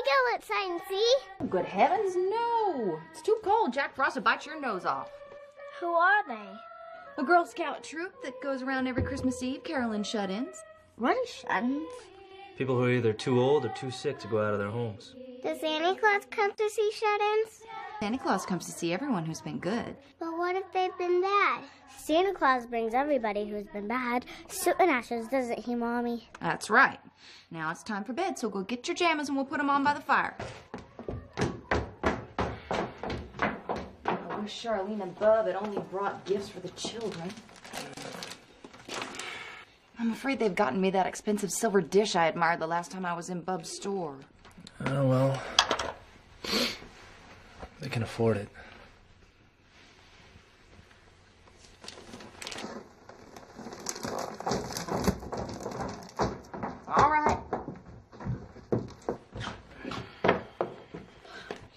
go outside and see? Good heavens, no. It's too cold. Jack Frost would bite your nose off. Who are they? A Girl Scout troop that goes around every Christmas Eve caroling shut-ins. What is shut-ins? People who are either too old or too sick to go out of their homes. Does Santa Claus come to see shut-ins? Santa Claus comes to see everyone who's been good. But what if they've been bad? Santa Claus brings everybody who's been bad soot and ashes, doesn't he, Mommy? That's right. Now it's time for bed, so go get your jammies and we'll put them on by the fire. I wish Charlene and Bub had only brought gifts for the children. I'm afraid they've gotten me that expensive silver dish I admired the last time I was in Bub's store. Oh, well. They can afford it. All right.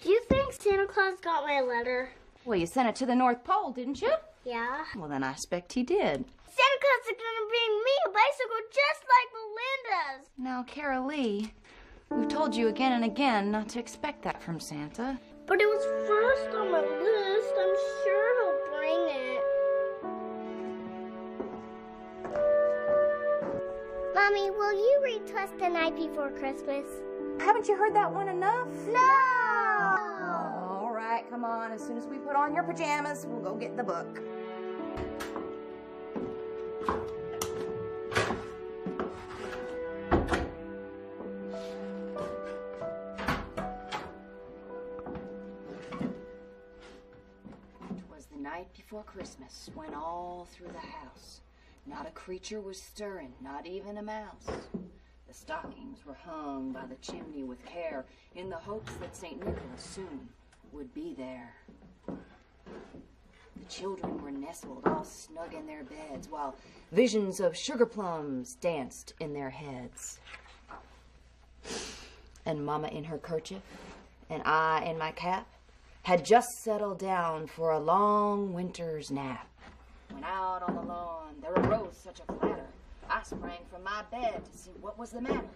Do you think Santa Claus got my letter? Well, you sent it to the North Pole, didn't you? Yeah. Well, then I expect he did. Santa Claus is gonna bring me a bicycle just like Belinda's. Now, Carol Lee, we've told you again and again not to expect that from Santa. But it was first on my list. I'm sure he'll bring it. Mommy, will you read to us The Night Before Christmas? Haven't you heard that one enough? No! All right, come on. As soon as we put on your pajamas, we'll go get the book. Night before Christmas, when all through the house not a creature was stirring, not even a mouse. The stockings were hung by the chimney with care, in the hopes that St. Nicholas soon would be there. The children were nestled all snug in their beds, while visions of sugar plums danced in their heads. And Mama in her kerchief, and I in my cap, had just settled down for a long winter's nap. When out on the lawn there arose such a clatter, I sprang from my bed to see what was the matter.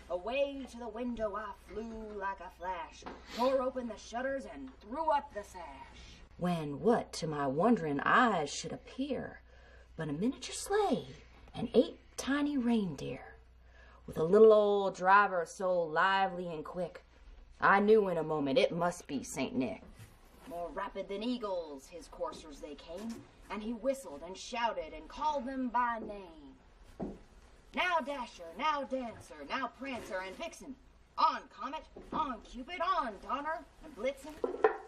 Away to the window I flew like a flash, tore open the shutters and threw up the sash. When what to my wondering eyes should appear but a miniature sleigh and 8 tiny reindeer, with a little old driver so lively and quick, I knew in a moment it must be St. Nick. More rapid than eagles his coursers they came, and he whistled and shouted and called them by name. Now Dasher, now Dancer, now Prancer and Vixen, on Comet, on Cupid, on Donner and Blitzen.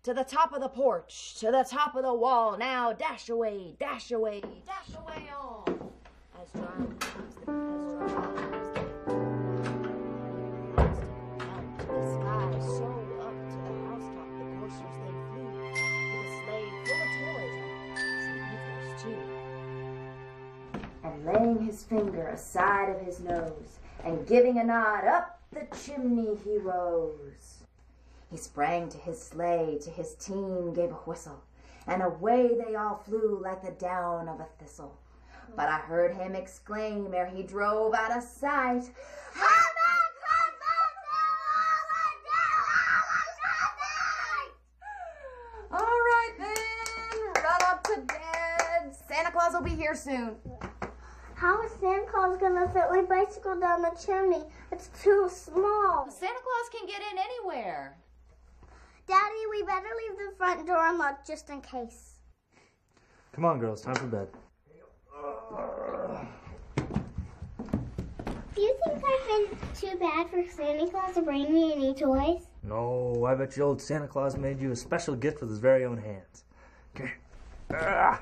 To the top of the porch, to the top of the wall, now dash away, dash away, dash away all. As dry comes the the sky so up to the housetop, the coursers they flew, with a sleigh full of toys and St. Nicholas too. And laying his finger aside of his nose, and giving a nod, up the chimney he rose. He sprang to his sleigh, to his team gave a whistle, and away they all flew like the down of a thistle. But I heard him exclaim ere he drove out of sight, all right then, run up to bed. Santa Claus will be here soon. How is Santa Claus gonna fit my bicycle down the chimney? It's too small. Santa Claus can get in anywhere. Daddy, we better leave the front door unlocked just in case. Come on, girls, time for bed. Do you think I've been too bad for Santa Claus to bring me any toys? No, I bet you old Santa Claus made you a special gift with his very own hands. Come here. Ah.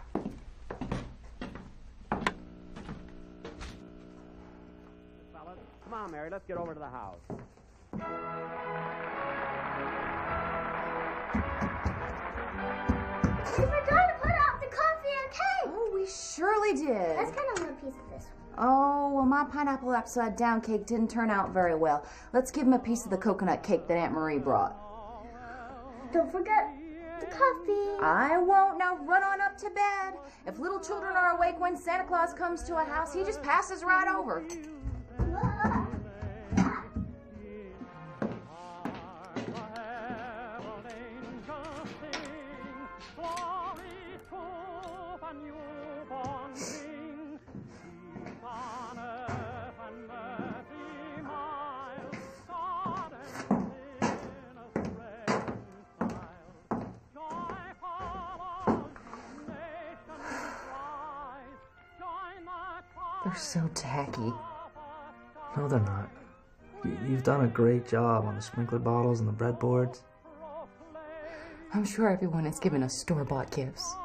Fellas, come on, Mary, let's get over to the house. We forgot to put out the coffee and cake. Oh, we surely did. Let's get a little piece of this one. Oh, well, my pineapple upside down cake didn't turn out very well. Let's give him a piece of the coconut cake that Aunt Marie brought. Don't forget the coffee. I won't. Now run on up to bed. If little children are awake when Santa Claus comes to a house, he just passes right over. so tacky. No, they're not. You've done a great job on the sprinkler bottles and the breadboards. I'm sure everyone is giving us store-bought gifts.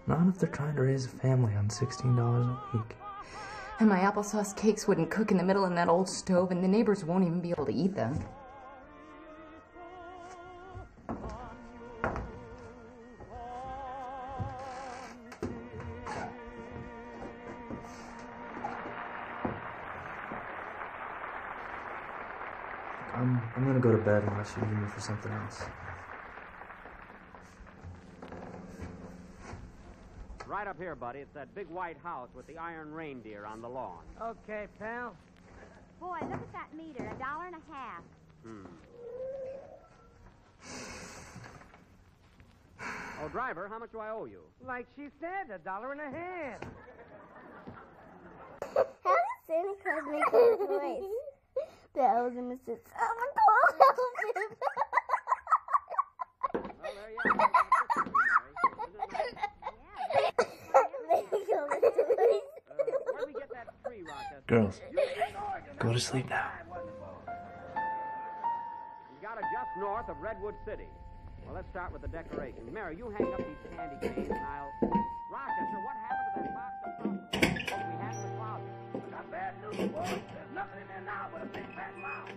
Not if they're trying to raise a family on $16 a week. And my applesauce cakes wouldn't cook in the middle of that old stove, and the neighbors won't even be able to eat them. I'm gonna go to bed unless you need me for something else. Right up here, buddy. It's that big white house with the iron reindeer on the lawn. Okay, pal. Boy, look at that meter, $1.50. Oh, driver, how much do I owe you? Like she said, $1.50. How does Santa Claus make his voice? The elves and Mr. Santa Claus. Well, there you are. Where do we get that tree, Rochester? Girls, go to sleep now. You got it just north of Redwood City. Well, let's start with the decorations. Mary, you hang up these candy canes, and I'll... Rochester, what happened to that box of popcorn we had in the closet? I got bad news, boy. There's nothing in there now but a big fat mouse.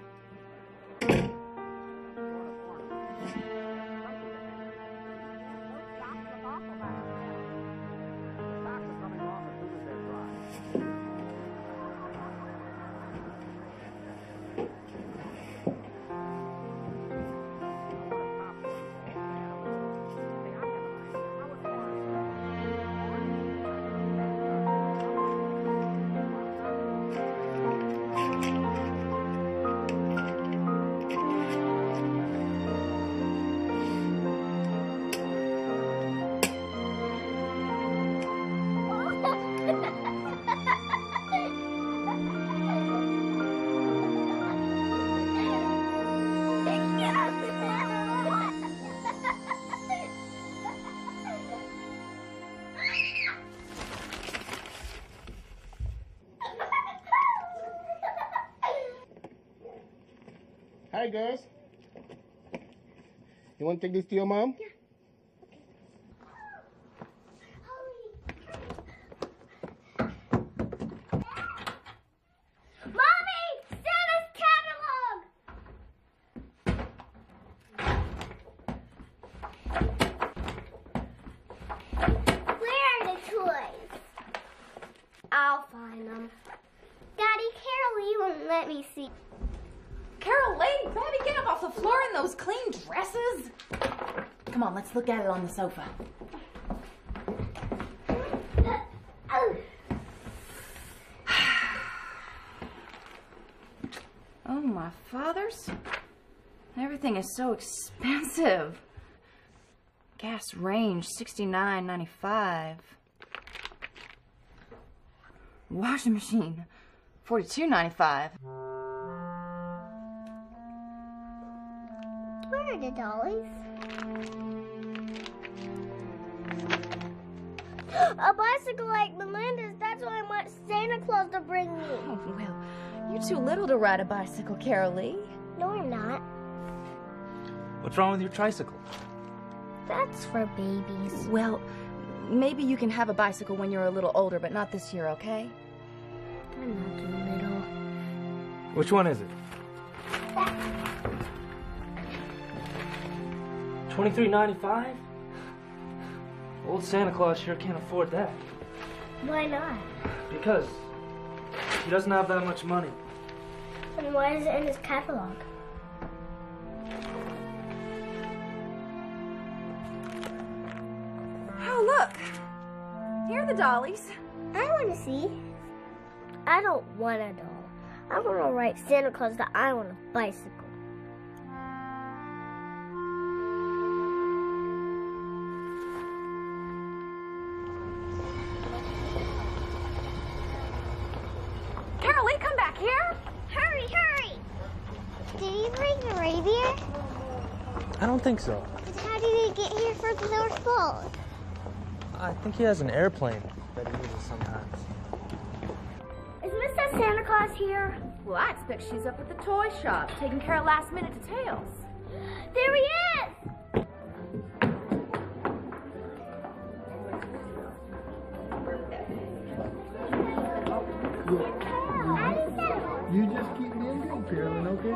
Hi, girls. You want to take this to your mom? Yeah. Mommy! Santa's catalog! Where are the toys? I'll find them. Daddy, Carol Lee won't let me see. Carol Lee, Bobby, get up off the floor in those clean dresses. Come on, let's look at it on the sofa. Oh, my fathers. Everything is so expensive. Gas range, $69.95. Washing machine, $42.95. Where are the dollies? A bicycle like Melinda's. That's what I want Santa Claus to bring me. Oh, well, you're too little to ride a bicycle, Carol Lee. No, I'm not. What's wrong with your tricycle? That's for babies. Well, maybe you can have a bicycle when you're a little older, but not this year, okay? I'm not too little. Which one is it? $23.95? Old Santa Claus sure can't afford that. Why not? Because he doesn't have that much money. And why is it in his catalog? Oh, look. Here are the dollies. I want to see. I don't want a doll. I want to write Santa Claus that I want a bicycle. Carol Lee, come back here. Hurry, hurry! Did he bring the reindeer? I don't think so. How did he get here from the North Pole? I think he has an airplane that he uses sometimes. Santa Claus here? Well, I expect she's up at the toy shop, taking care of last-minute details. There he is! You just keep being good, Carolyn, okay?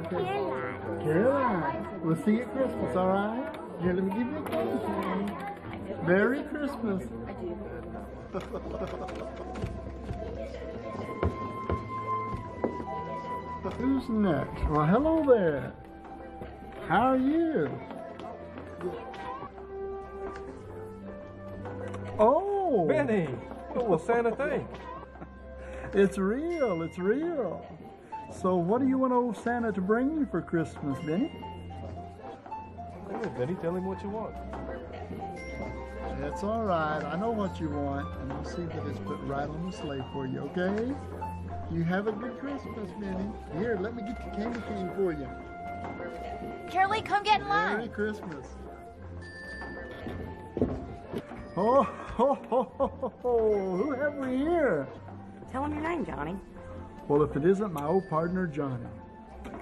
Okay. Caroline. We'll see you at Christmas, all right? Here, let me give you a candy. Merry Christmas. Who's next? Well, hello there. How are you? Oh! Benny, what will Santa think? It's real, it's real. So what do you want old Santa to bring you for Christmas, Benny? Go ahead, Benny, tell him what you want. That's all right. I know what you want, and I'll see that it's put right on the sleigh for you, okay? You have a good Christmas, Benny. Here, let me get the candy cane for you. Carolee, come get in line. Merry Christmas. Oh, ho, ho, ho, ho. Who have we here? Tell him your name, Johnny. Well, if it isn't my old partner, Johnny.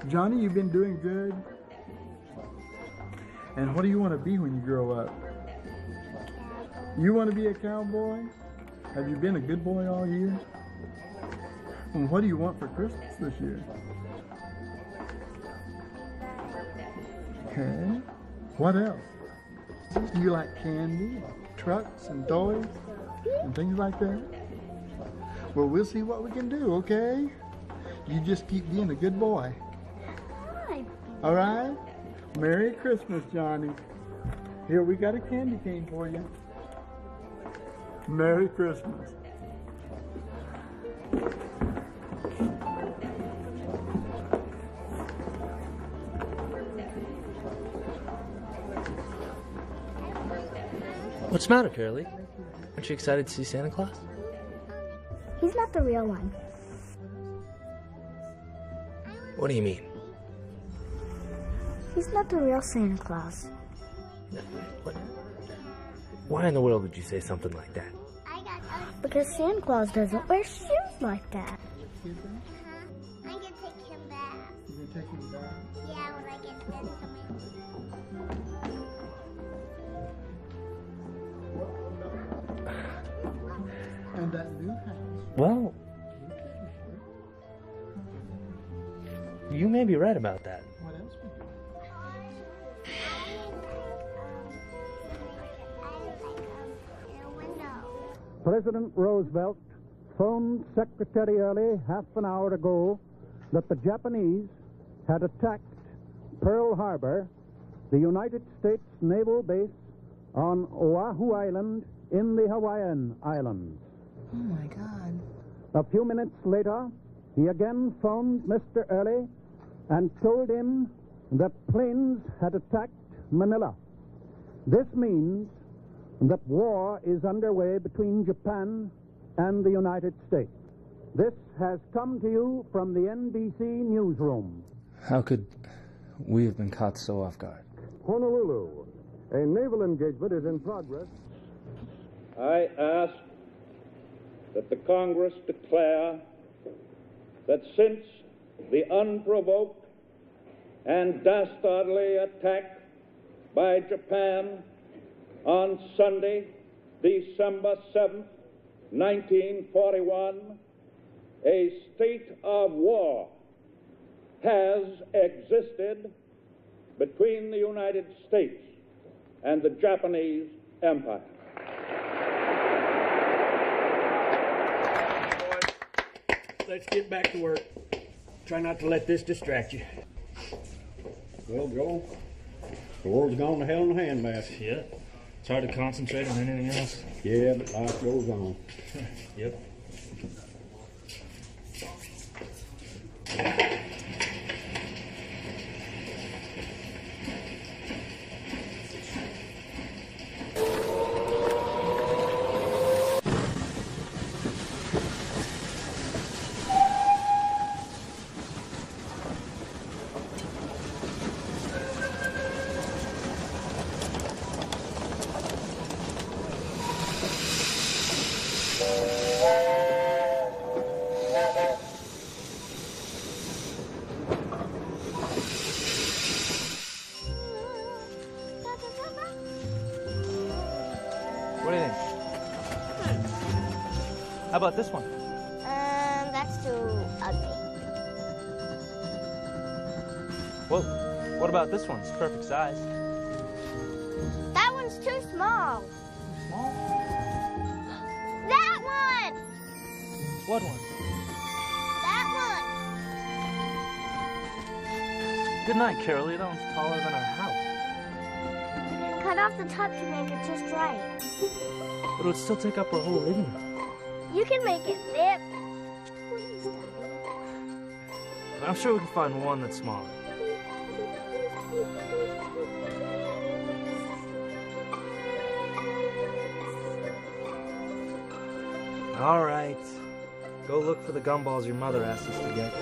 Johnny, you've been doing good. And what do you want to be when you grow up? You want to be a cowboy? Have you been a good boy all year? And what do you want for Christmas this year? Okay. What else? Do you like candy, trucks, and toys, and things like that? Well, we'll see what we can do, okay? You just keep being a good boy. All right? Merry Christmas, Johnny. Here, we got a candy cane for you. Merry Christmas. What's the matter, Carolee? Aren't you excited to see Santa Claus? He's not the real one. What do you mean? He's not the real Santa Claus. What? Why in the world would you say something like that? Because Santa Claus doesn't wear shoes like that. I'm gonna take him back. You're gonna take him back? Yeah, when I get done And that new house. Well, you may be right about that. What else we do? President Roosevelt phoned Secretary Early half an hour ago that the Japanese had attacked Pearl Harbor, the United States naval base on Oahu Island in the Hawaiian Islands. Oh, my God. A few minutes later, he again phoned Mr. Early and told him that planes had attacked Manila. This means that war is underway between Japan and the United States. This has come to you from the NBC newsroom. How could we have been caught so off guard? Honolulu, a naval engagement is in progress. I ask that the Congress declare that since the unprovoked and dastardly attack by Japan on Sunday, December 7th, 1941, a state of war has existed between the United States and the Japanese Empire. Let's get back to work. Try not to let this distract you. Well, Joel, the world's gone to hell in a handbasket. Yeah. It's hard to concentrate on anything else. Yeah, but life goes on. Yep. about this one? That's too ugly. Well, what about this one? It's perfect size. That one's too small. Small? That one! What one? That Good night, Carolee. That one's taller than our house. one. Cut off the top to make it just right. But it would still take up our whole living room. You can make it fit. I'm sure we can find one that's smaller. All right. Go look for the gumballs your mother asked us to get.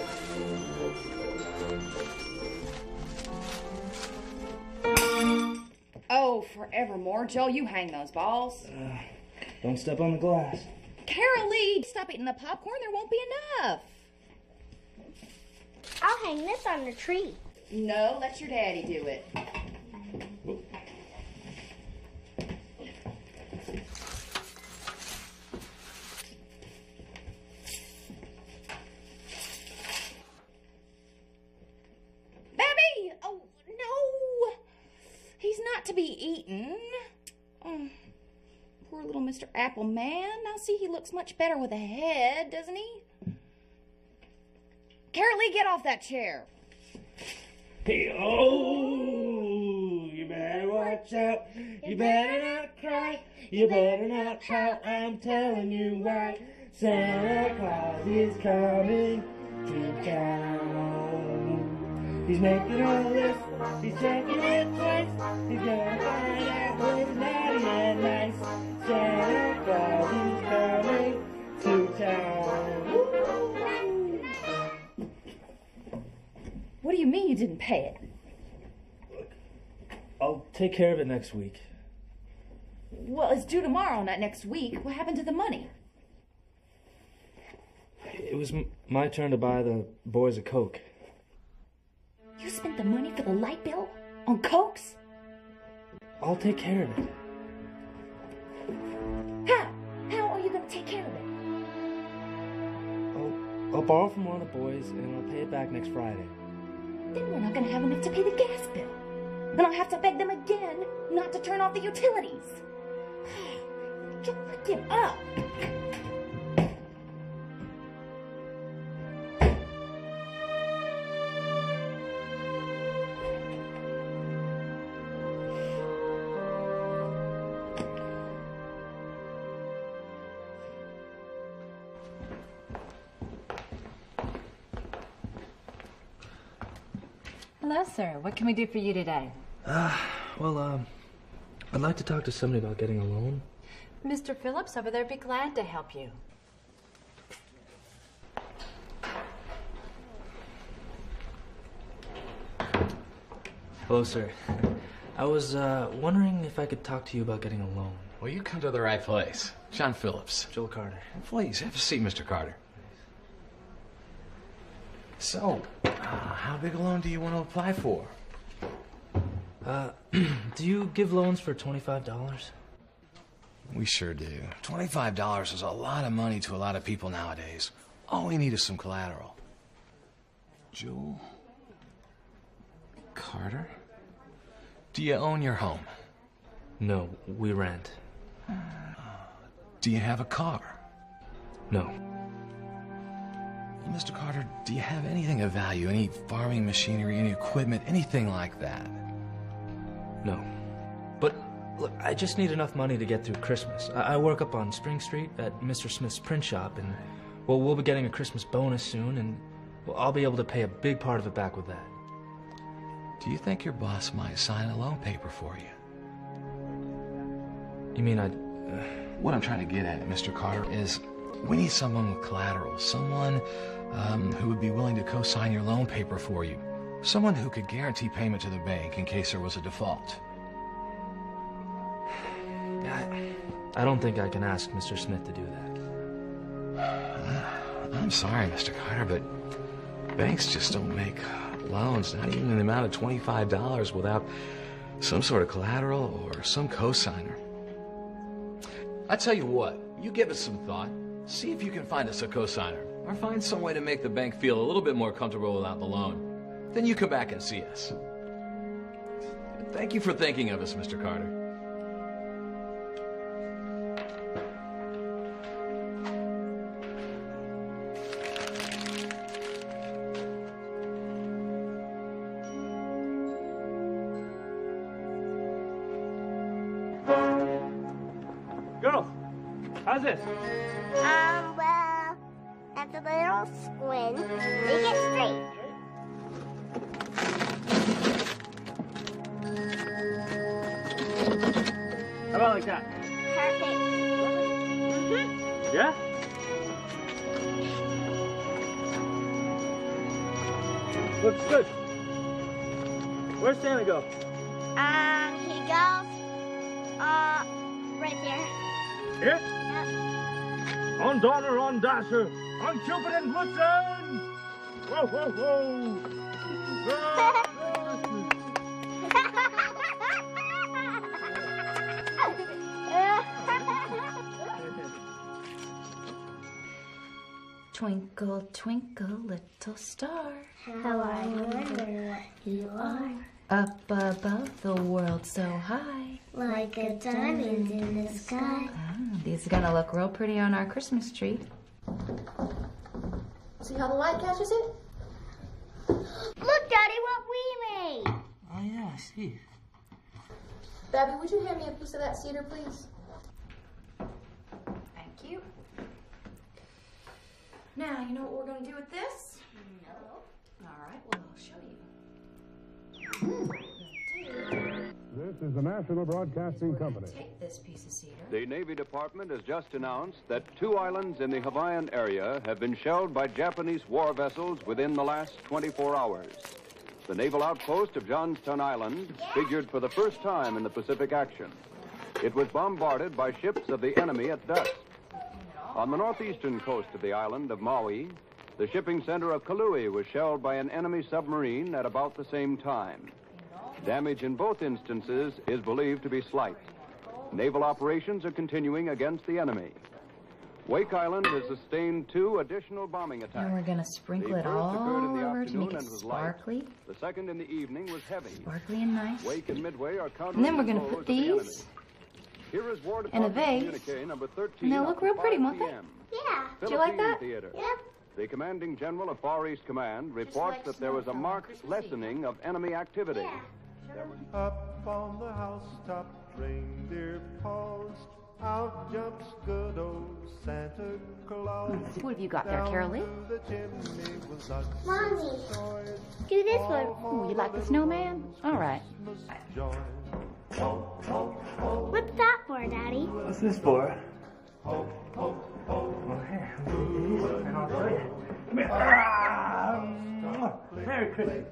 Oh, forevermore. Joe, you hang those balls. Don't step on the glass. Carolee, stop eating the popcorn. There won't be enough. I'll hang this on the tree. No, let your daddy do it. Baby! Oh, no! He's not to be eaten. Oh, poor little Mr. Apple Man. Now see, he looks much better with a head, doesn't he? Carolee, get off that chair. Hey, oh, you better watch out. You better not cry. You better not pout. I'm telling you why. Santa Claus is coming to town. He's making a list. He's checking it twice. He's gonna find out who's naughty and nice. Santa Claus is coming to town. What do you mean you didn't pay it? I'll take care of it next week. Well, it's due tomorrow, not next week. What happened to the money? It was my turn to buy the boys a Coke. You spent the money for the light bill? On Cokes? I'll take care of it. How? How are you going to take care of it? I'll borrow from one of the boys and I'll pay it back next Friday. Then we're not going to have enough to pay the gas bill. Then I'll have to beg them again not to turn off the utilities. Give up. Hello, sir. What can we do for you today? Well, I'd like to talk to somebody about getting a loan. Mr. Phillips over there would be glad to help you. Hello, sir. I was wondering if I could talk to you about getting a loan. Well, you come to the right place. John Phillips. Joel Carter. Please, have a seat, Mr. Carter. So, how big a loan do you want to apply for? Do you give loans for $25? We sure do. $25 is a lot of money to a lot of people nowadays. All we need is some collateral. Joel Carter? Do you own your home? No, we rent. Do you have a car? No. Mr. Carter, do you have anything of value? Any farming machinery, any equipment, anything like that? No. But, look, I just need enough money to get through Christmas. I work up on Spring Street at Mr. Smith's print shop, and, well, we'll be getting a Christmas bonus soon, and well, I'll be able to pay a big part of it back with that. Do you think your boss might sign a loan paper for you? You mean I'd... What I'm trying to get at, Mr. Carter, is we need someone with collateral, someone who would be willing to co-sign your loan paper for you, someone who could guarantee payment to the bank in case there was a default. I don't think I can ask Mr. Smith to do that. I'm sorry, Mr. Carter, but banks just don't make loans, not even in the amount of $25 without some sort of collateral or some co-signer. I tell you what, you give it some thought. See if you can find us a cosigner, or find some way to make the bank feel a little bit more comfortable without the loan. Then you come back and see us. Thank you for thinking of us, Mr. Carter. Girls, how's this? Well, that's a little squint. Make it straight. How about like that? Perfect. Yeah? Looks good. Where's Sammy go? He goes, right there. Here? Yep. On Donner, on Dasher, on Cupid and Blitzen! Whoa, whoa, whoa! Twinkle, twinkle, little star. How I wonder what you are. Up above the world so high. Like a diamond in the sky. These are gonna look real pretty on our Christmas tree. See how the light catches it? Look, Daddy, what we made. Oh, yeah, I see. Babby, would you hand me a piece of that cedar, please? Thank you. Now, you know what we're gonna do with this? No. All right, well, I'll show you. This is the National Broadcasting Company. Take this piece of cedar. The Navy Department has just announced that 2 islands in the Hawaiian area have been shelled by Japanese war vessels within the last 24 hours. The naval outpost of Johnstown Island figured for the first time in the Pacific action. It was bombarded by ships of the enemy at dusk. On the northeastern coast of the island of Maui, the shipping center of Kalui was shelled by an enemy submarine at about the same time. Damage in both instances is believed to be slight. Naval operations are continuing against the enemy. Wake Island has sustained 2 additional bombing attacks. And we're gonna sprinkle it all over to make it sparkly. The second in the evening was heavy. Sparkly and nice. Wake and Midway are countering And then we're gonna the put blows of the enemy. these Here is War in a Department vase, communique number 13 and they'll look real at pretty, 5 won't they? p.m. Yeah. Do you like Philippine that? Theater. Yep. The commanding general of Far East Command reports that there was a marked lessening of enemy activity. Up on the housetop, reindeer paws, out jumps good old Santa Claus. What have you got there, Carolee? Mommy, do this one. Ooh, you like the snowman? All right. What's that for, Daddy? What's this for? Well, here, and I'll show you. Come here. Merry Christmas.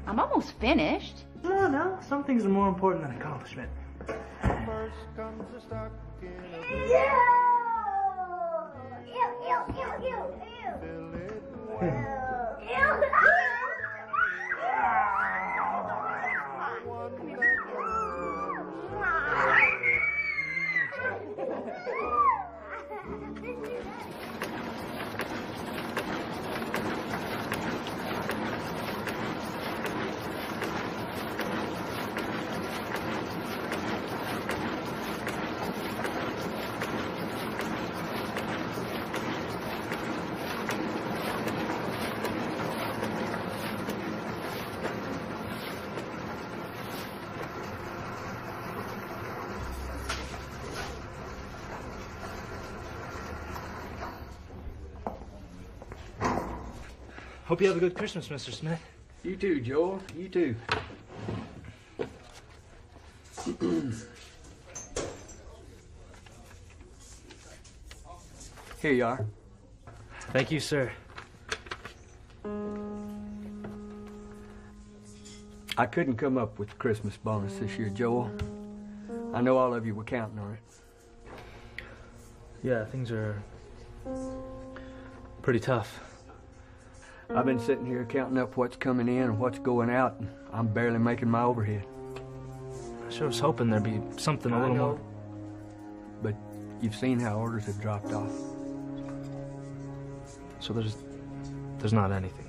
I'm almost finished. No, some things are more important than accomplishment. First comes the stocking of the Ew! Ew, ew, ew, ew, ew. Ew. Hope you have a good Christmas, Mr. Smith. You too, Joel. You too. Here you are. Thank you, sir. I couldn't come up with the Christmas bonus this year, Joel. I know all of you were counting on it. Yeah, things are pretty tough. I've been sitting here counting up what's coming in and what's going out, and I'm barely making my overhead. sure was hoping there'd be something a little more. But you've seen how orders have dropped off. So there's not anything.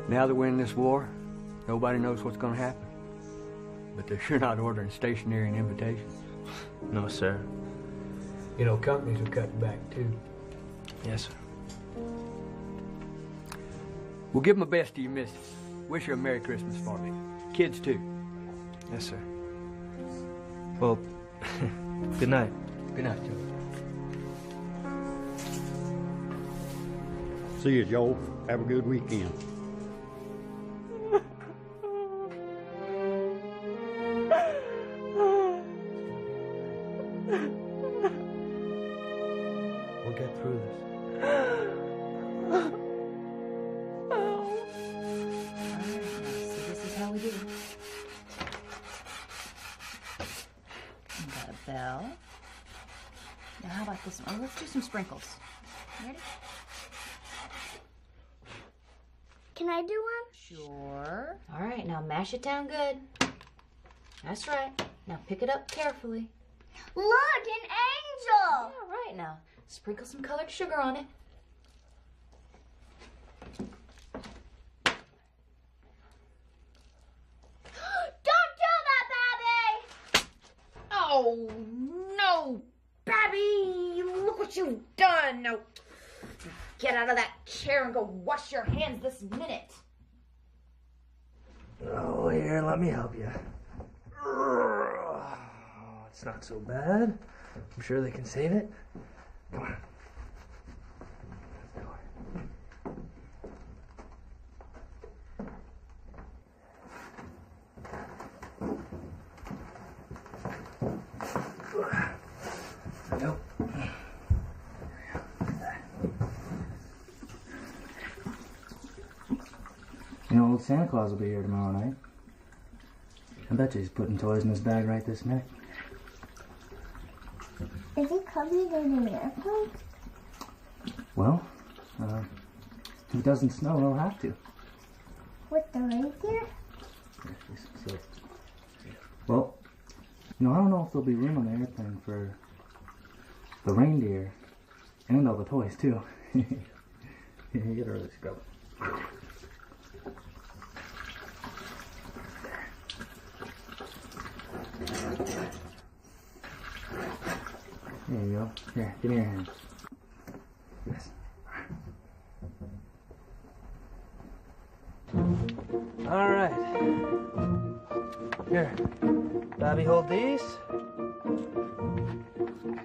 Now that we're in this war, nobody knows what's going to happen. But they're sure not ordering stationery and invitations. No, sir. You know, companies are cutting back, too. Yes, sir. Well, give my best to your missus. Wish her a Merry Christmas for me. Kids, too. Yes, sir. Well, good night. Good night, Joe. See you, Joel. Have a good weekend. We'll get through this. So this is how we do it. We got a bell. Now how about this one? Oh, let's do some sprinkles. Ready? Can I do one? Sure. All right, now mash it down good. That's right. Now pick it up carefully. Look, an angel! All right, now sprinkle some colored sugar on it. Don't do that, Babby! Oh, no, Babby! Look what you've done! Now, get out of that chair and go wash your hands this minute. Oh, here, let me help you. Oh, it's not so bad. I'm sure they can save it. Come on. Nope. You know, old Santa Claus will be here tomorrow night. I bet you he's putting toys in his bag right this minute. Is he covered in an airplane? Well, if it doesn't snow, he'll have to. With the reindeer? So, well, you know, I don't know if there'll be room on the airplane for the reindeer and all the toys, too. You get her this go. There you go. Here, give me your hand. Yes. All right. Here, Bobby, hold these.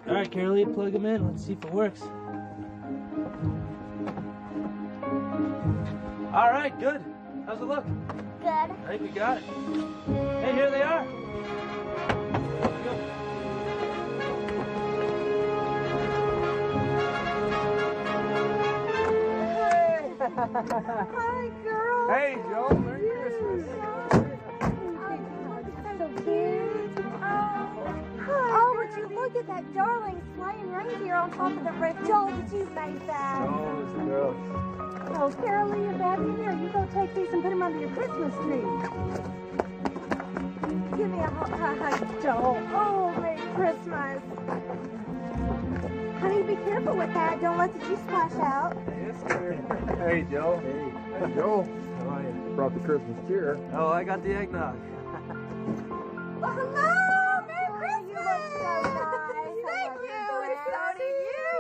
All right, Carolee, plug them in. Let's see if it works. All right, good. How's it look? Good. I think we got it. Hey, here they are. Hi, girl. Hey, Joe. Merry Christmas. So cute. Oh, would you look at that darling flying reindeer on top of the roof? Joel, did you make that? Oh, it's the girls. Oh, Carolee and Babby, here, you go take these and put them under your Christmas tree. Give me a hug, Joel. Oh, Merry Christmas. Honey, be careful with that. Don't let the juice splash out. Yes, sir. Hey, Joe. Hey, Joe. How are you? Brought the Christmas cheer. Oh, I got the eggnog. Well, hello! Merry Christmas! You look so nice. Thank you. And so do you.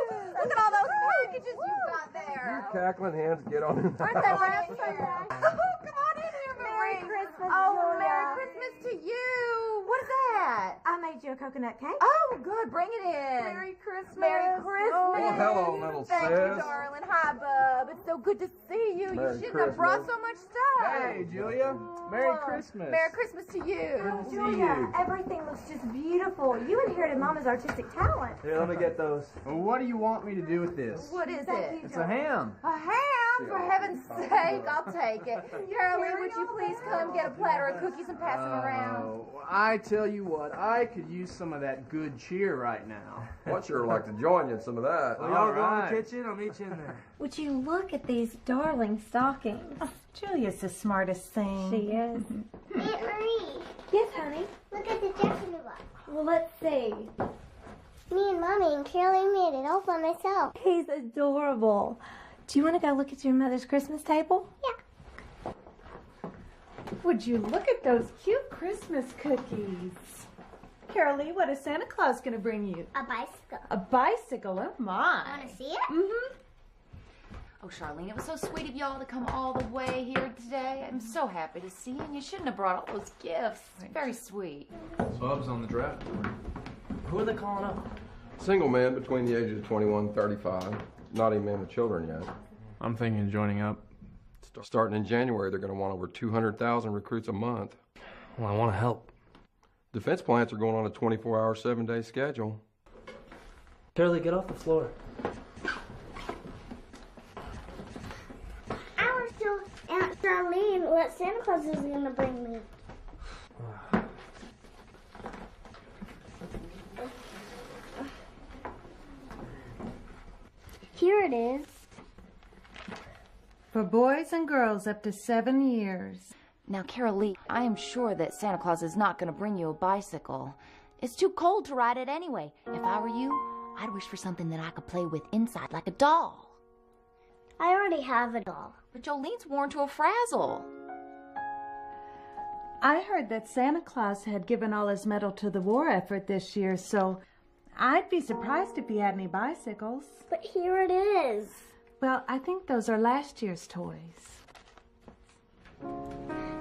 Look at all those packages you've got there. You cackling hands, get on in the Aren't they wrapped so nice? Oh, come on in here, Merry Christmas, Oh, Julia. Merry Christmas to you. What is that? I made you a coconut cake. Oh, good. Bring it in. Merry Christmas. Merry Christmas. Oh, hello, little Thank you, sis. darling. Hi, Bub. It's so good to see you. Merry You shouldn't have brought Christmas. so much stuff. Hey, Julia. Merry Christmas. Merry Christmas to you. Oh, Julia, everything looks just beautiful. You inherited Mama's artistic talent. Here, let me get those. Well, what do you want me to do with this? What is it? It's a ham. A ham? For heaven's sake, I'll take it. Carolee, would you please come get a platter of cookies and pass them around? Oh, I tell you what, I could use some of that good cheer right now. I'd sure like to join you in some of that. Well, y'all go in the kitchen. I'll meet you in there. Would you look at these darling stockings? Julia's the smartest thing. She is. Aunt Marie. Yes, honey? Well, let's see. Me and Mommy and Carly made it all by myself. He's adorable. Do you want to go look at your mother's Christmas table? Yeah. Would you look at those cute Christmas cookies? Carolee, what is Santa Claus going to bring you? A bicycle. A bicycle? Oh, my. Want to see it? Mm-hmm. Oh, Charlene, it was so sweet of y'all to come all the way here today. I'm so happy to see you, and you shouldn't have brought all those gifts. It's very sweet. Bub's on the draft board. Who are they calling up? Single man between the ages of 21 and 35. Not even men with children yet. I'm thinking of joining up. Starting in January, they're going to want over 200,000 recruits a month. Well, I want to help. Defense plants are going on a 24-hour, 7-day schedule. Carolee, get off the floor. I want to show Aunt Charlene what Santa Claus is going to bring me. Here it is. For boys and girls up to 7 years. Now, Carolee, I am sure that Santa Claus is not going to bring you a bicycle. It's too cold to ride it anyway. If I were you, I'd wish for something that I could play with inside, like a doll. I already have a doll. But Jolene's worn to a frazzle. I heard that Santa Claus had given all his metal to the war effort this year, so I'd be surprised if he had any bicycles. But here it is. Well, I think those are last year's toys.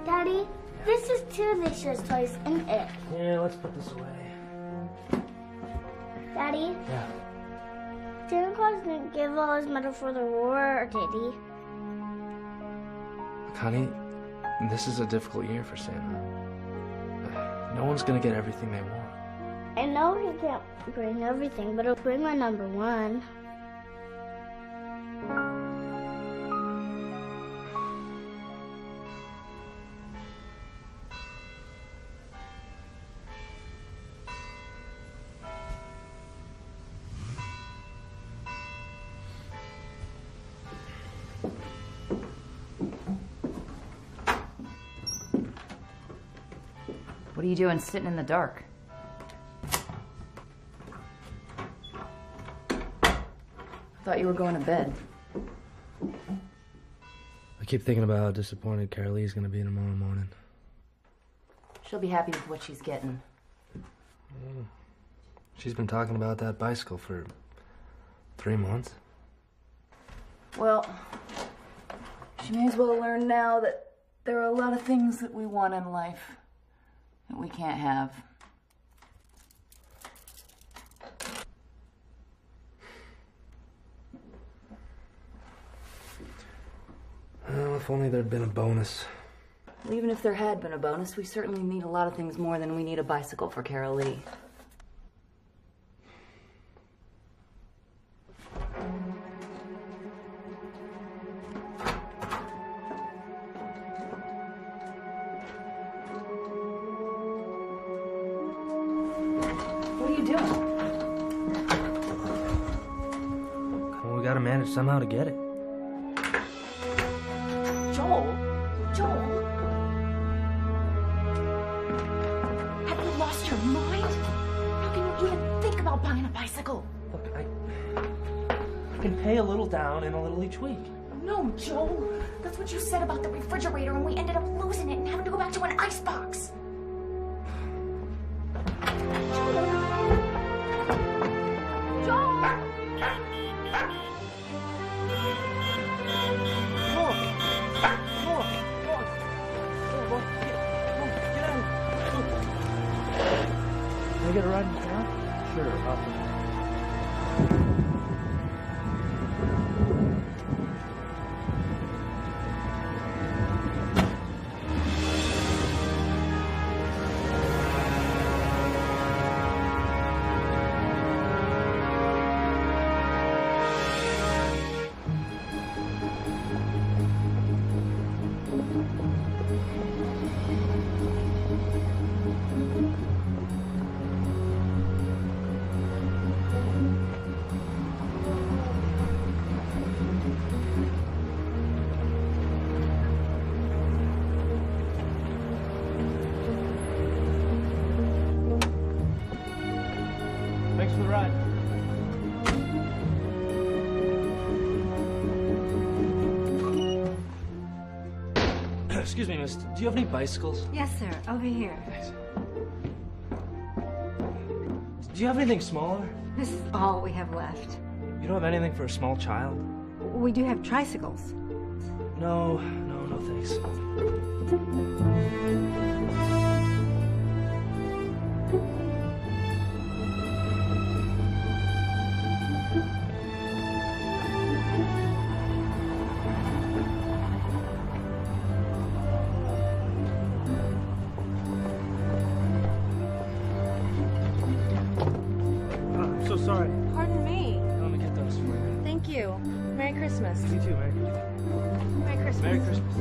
Daddy, this is 2 of this year's toys, isn't it? Yeah, let's put this away. Daddy? Yeah. Santa Claus didn't give all his metal for the war, or did he? Look, honey, this is a difficult year for Santa. No one's gonna get everything they want. I know he can't bring everything, but he'll bring my number 1. What are you doing sitting in the dark? I thought you were going to bed. I keep thinking about how disappointed Carolee's gonna be tomorrow morning. She'll be happy with what she's getting. She's been talking about that bicycle for 3 months. Well, she may as well learn now that there are a lot of things that we want in life that we can't have. Well, if only there'd been a bonus. Even if there had been a bonus, we certainly need a lot of things more than we need a bicycle for Carolee. What are you doing? Well, we gotta manage somehow to get it. Joel? Have you lost your mind? How can you even think about buying a bicycle? Look, I can pay a little down and a little each week. No, Joel. That's what you said about the refrigerator, and we ended up losing it and having to go back to an icebox. Can I get a ride in the car? Sure, I'll... Excuse me, miss. Do you have any bicycles? Yes, sir. Over here. Thanks. Do you have anything smaller? This is all we have left. You don't have anything for a small child? We do have tricycles. No, thanks. I'm so sorry. Pardon me. Let me get those for you. Thank you. Merry Christmas. You too, Merry Christmas. Merry Christmas. Merry Christmas.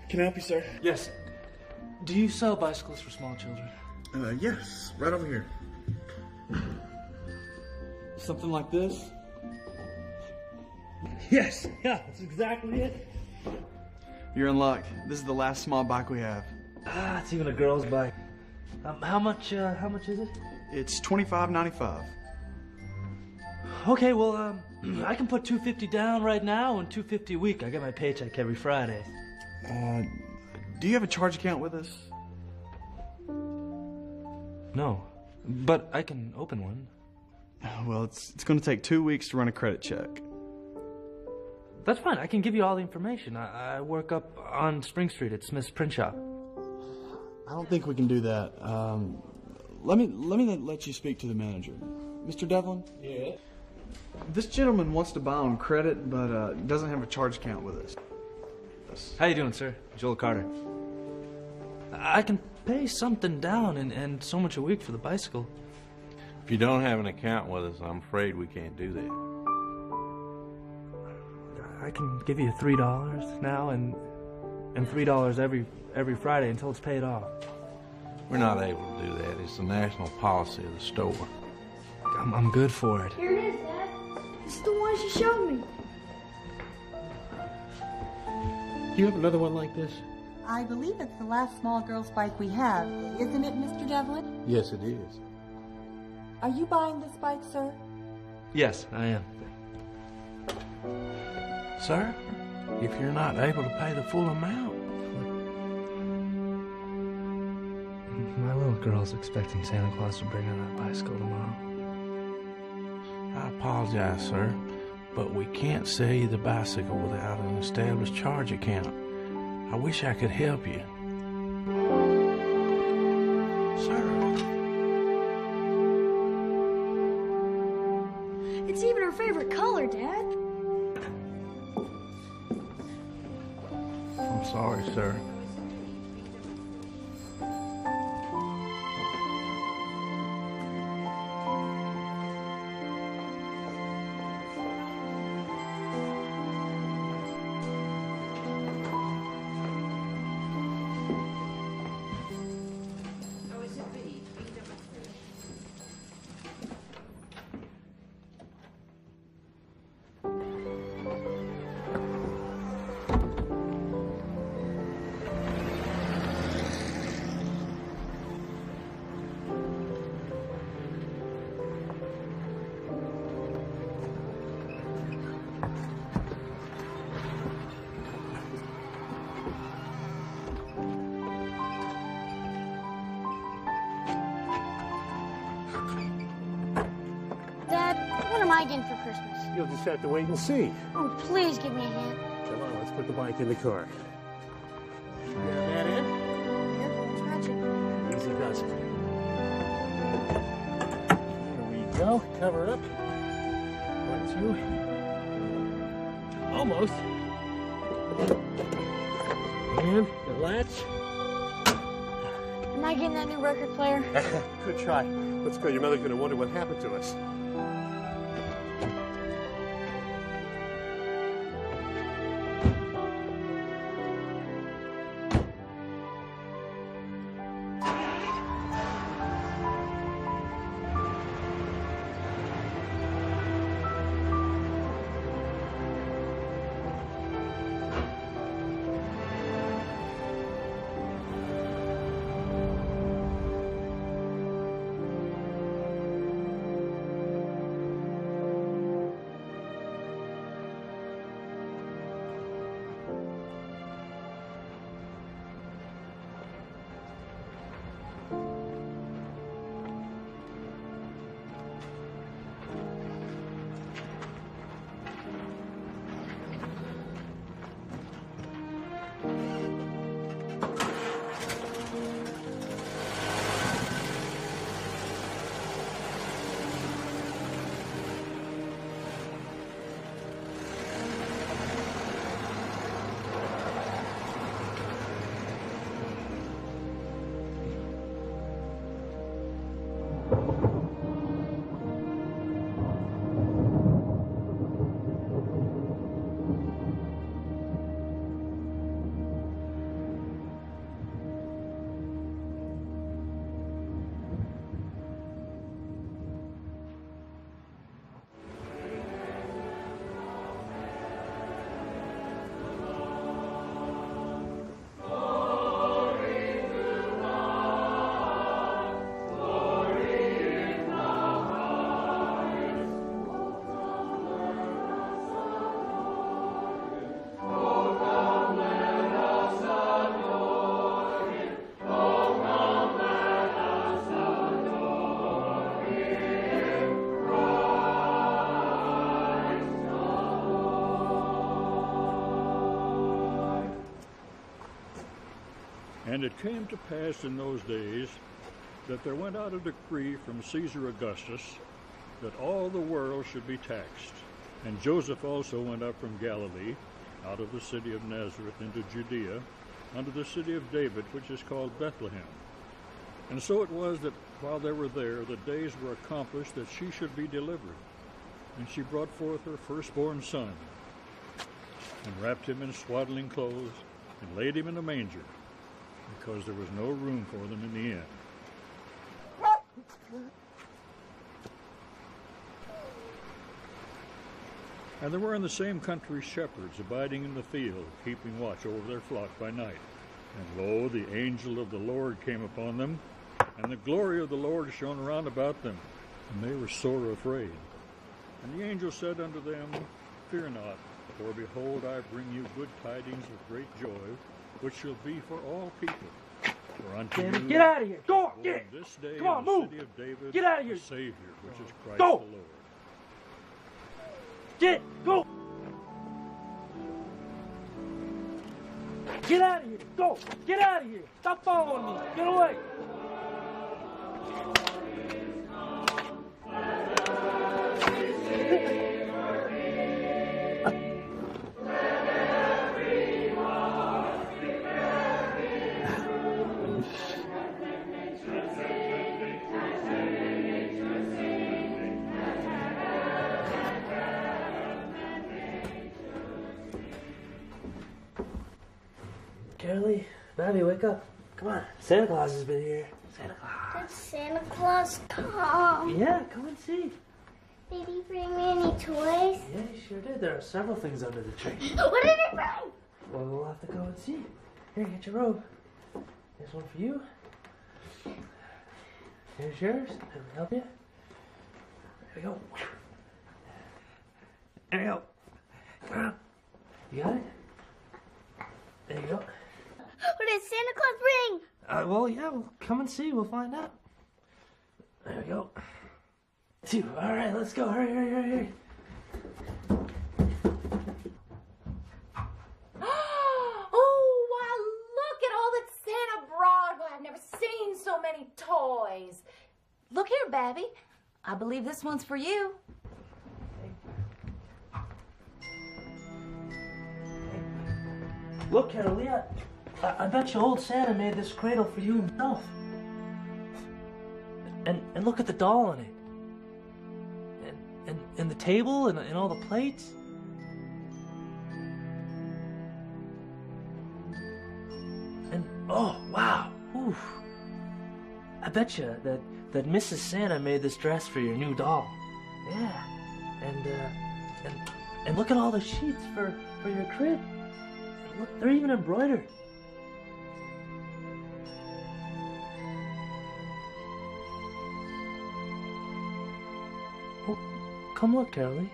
Can I help you, sir? Yes. Do you sell bicycles for small children? Yes, right over here. Something like this? Yes, yeah, that's exactly it. You're in luck. This is the last small bike we have. Ah, it's even a girl's bike. How much is it? It's $25.95. Okay, well, I can put $250 down right now and $250 a week. I get my paycheck every Friday. Do you have a charge account with us? No, but I can open one. Well, it's going to take 2 weeks to run a credit check. That's fine. I can give you all the information. I work up on Spring Street at Smith's Print Shop. I don't think we can do that. Let me let you speak to the manager. Mr. Devlin? Yeah? This gentleman wants to buy on credit, but doesn't have a charge account with us. How you doing, sir? Joel Carter. I can pay something down and so much a week for the bicycle. If you don't have an account with us, I'm afraid we can't do that. I can give you $3 now and $3 every Friday until it's paid off. We're not able to do that. It's the national policy of the store. I'm good for it. Here it is, Dad. It's the one she showed me. You have another one like this? I believe it's the last small girl's bike we have. Isn't it, Mr. Devlin? Yes, it is. Are you buying this bike, sir? Yes, I am. Sir, if you're not able to pay the full amount. My little girl's expecting Santa Claus to bring her that bicycle tomorrow. I apologize, sir, but we can't sell you the bicycle without an established charge account. I wish I could help you. Sir. It's even her favorite color, Dad. I'm sorry, sir. Dad, what am I getting for Christmas? You'll just have to wait and see. Oh, please give me a hand. Come on, let's put the bike in the car. Grab that in. Here, scratch it. Easy does it. There we go. Cover it up. 1, 2. Almost. And the latch. Am I getting that new record player? Good try. Let's go. Your mother's going to wonder what happened to us. And it came to pass in those days that there went out a decree from Caesar Augustus that all the world should be taxed. And Joseph also went up from Galilee, out of the city of Nazareth into Judea, unto the city of David, which is called Bethlehem. And so it was that while they were there, the days were accomplished that she should be delivered. And she brought forth her firstborn son, and wrapped him in swaddling clothes, and laid him in a manger, because there was no room for them in the inn. And there were in the same country shepherds abiding in the field, keeping watch over their flock by night. And lo, the angel of the Lord came upon them, and the glory of the Lord shone round about them, and they were sore afraid. And the angel said unto them, Fear not, for behold, I bring you good tidings of great joy, which shall be for all people. For unto you Get out of here! Go on, born get it! this day Come on, in the move! city of David Get out of here! a Savior, which is Christ Go! the Lord. Get! Go! Get out of here! Go! Get out of here! Stop following me! Get away! Carolee, Bobby, wake up. Come on. Santa Claus has been here. Santa Claus. Did Santa Claus come? Yeah, come and see. Did he bring me any toys? Yeah, he sure did. There are several things under the tree. What did he bring? Well, we'll have to go and see. Here, get your robe. Here's one for you. Here's yours. Let me help you. There we go. There you go. Come on. You got it? There you go. What did Santa Claus bring? Well, yeah, we'll come and see. We'll find out. There we go. 2. All right, let's go. Hurry, hurry, hurry, hurry. Oh, wow, look at all that Santa brought. Well, I've never seen so many toys. Look here, Babby. I believe this one's for you. Look, Carolee, I bet you old Santa made this cradle for you himself. And look at the doll on it. And the table and all the plates. And, oh, wow. Oof. I bet you that Mrs. Santa made this dress for your new doll. Yeah. And look at all the sheets for your crib. Look, they're even embroidered. Oh, come look, Carolee.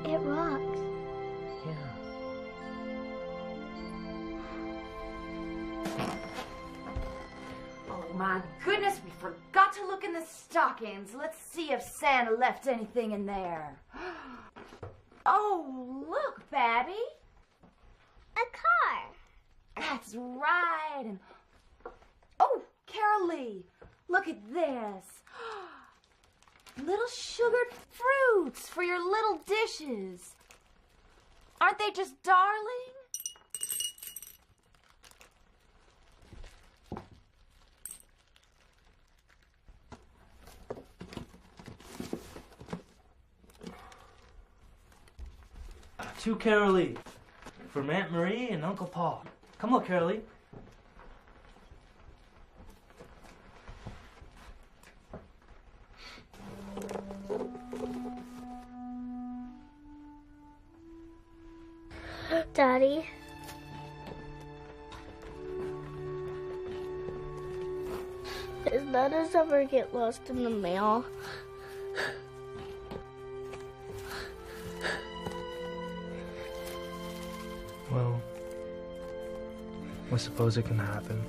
It rocks. Oh, my goodness, we forgot to look in the stockings. Let's see if Santa left anything in there. Oh, look, Babby. A car. That's right. And oh, Carolee, look at this. Little sugared fruits for your little dishes. Aren't they just darling? To Carolee, from Aunt Marie and Uncle Paul. Come look, Carolee. Daddy. Does letters ever get lost in the mail? Well, I suppose it can happen.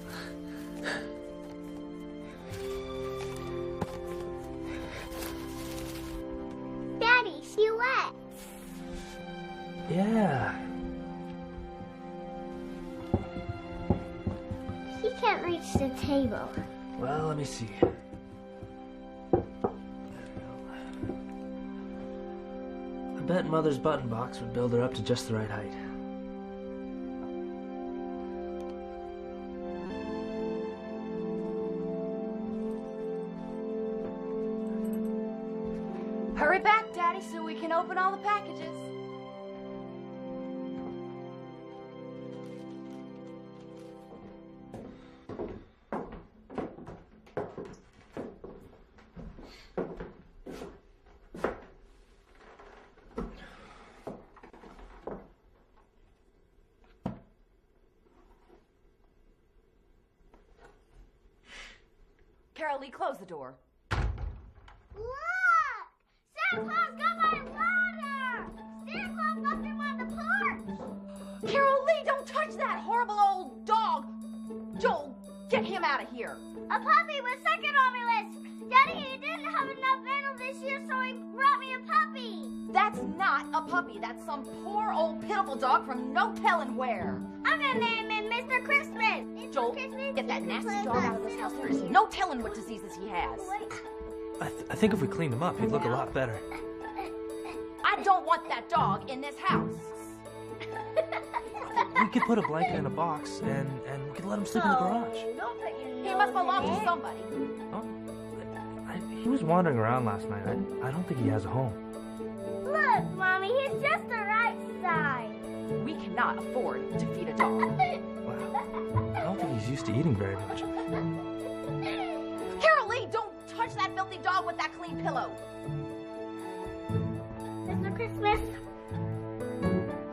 Daddy, she wet. Yeah. She can't reach the table. Well, let me see. I bet Mother's button box would build her up to just the right height. Hurry back, Daddy, so we can open all the packages. Carol Lee, close the door. Look! Santa Claus got my water! Santa Claus left him on the porch! Carol Lee, don't touch that horrible old dog! Joel, get him out of here. A puppy was second on my list. Daddy, he didn't have enough animals this year, so he brought me a puppy. That's not a puppy. That's some poor old pitiful dog from no telling where. I'm gonna name him Mr. Christmas. Joel, get that nasty dog out of this house. There is no telling what diseases he has. I think if we cleaned him up, he'd look a lot better. I don't want that dog in this house. We could put a blanket in a box and we could let him sleep in the garage. He must belong to somebody. He was wandering around last night. I don't think he has a home. Look, Mommy, he's just the right size. We cannot afford to feed a dog. I don't think he's used to eating very much. Carol Lee, don't touch that filthy dog with that clean pillow. Mr. Christmas,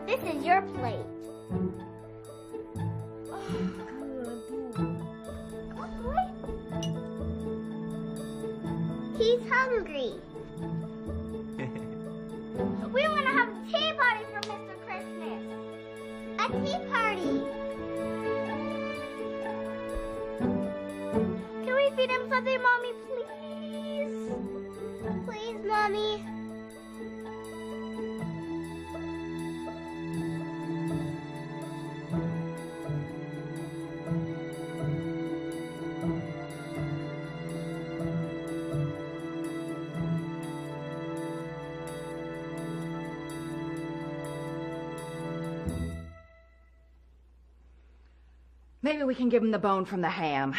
this is your plate. He's hungry. We want to have a tea party for Mr. Christmas. A tea party. Can we feed him something, Mommy, please? Please, Mommy. Maybe we can give him the bone from the ham.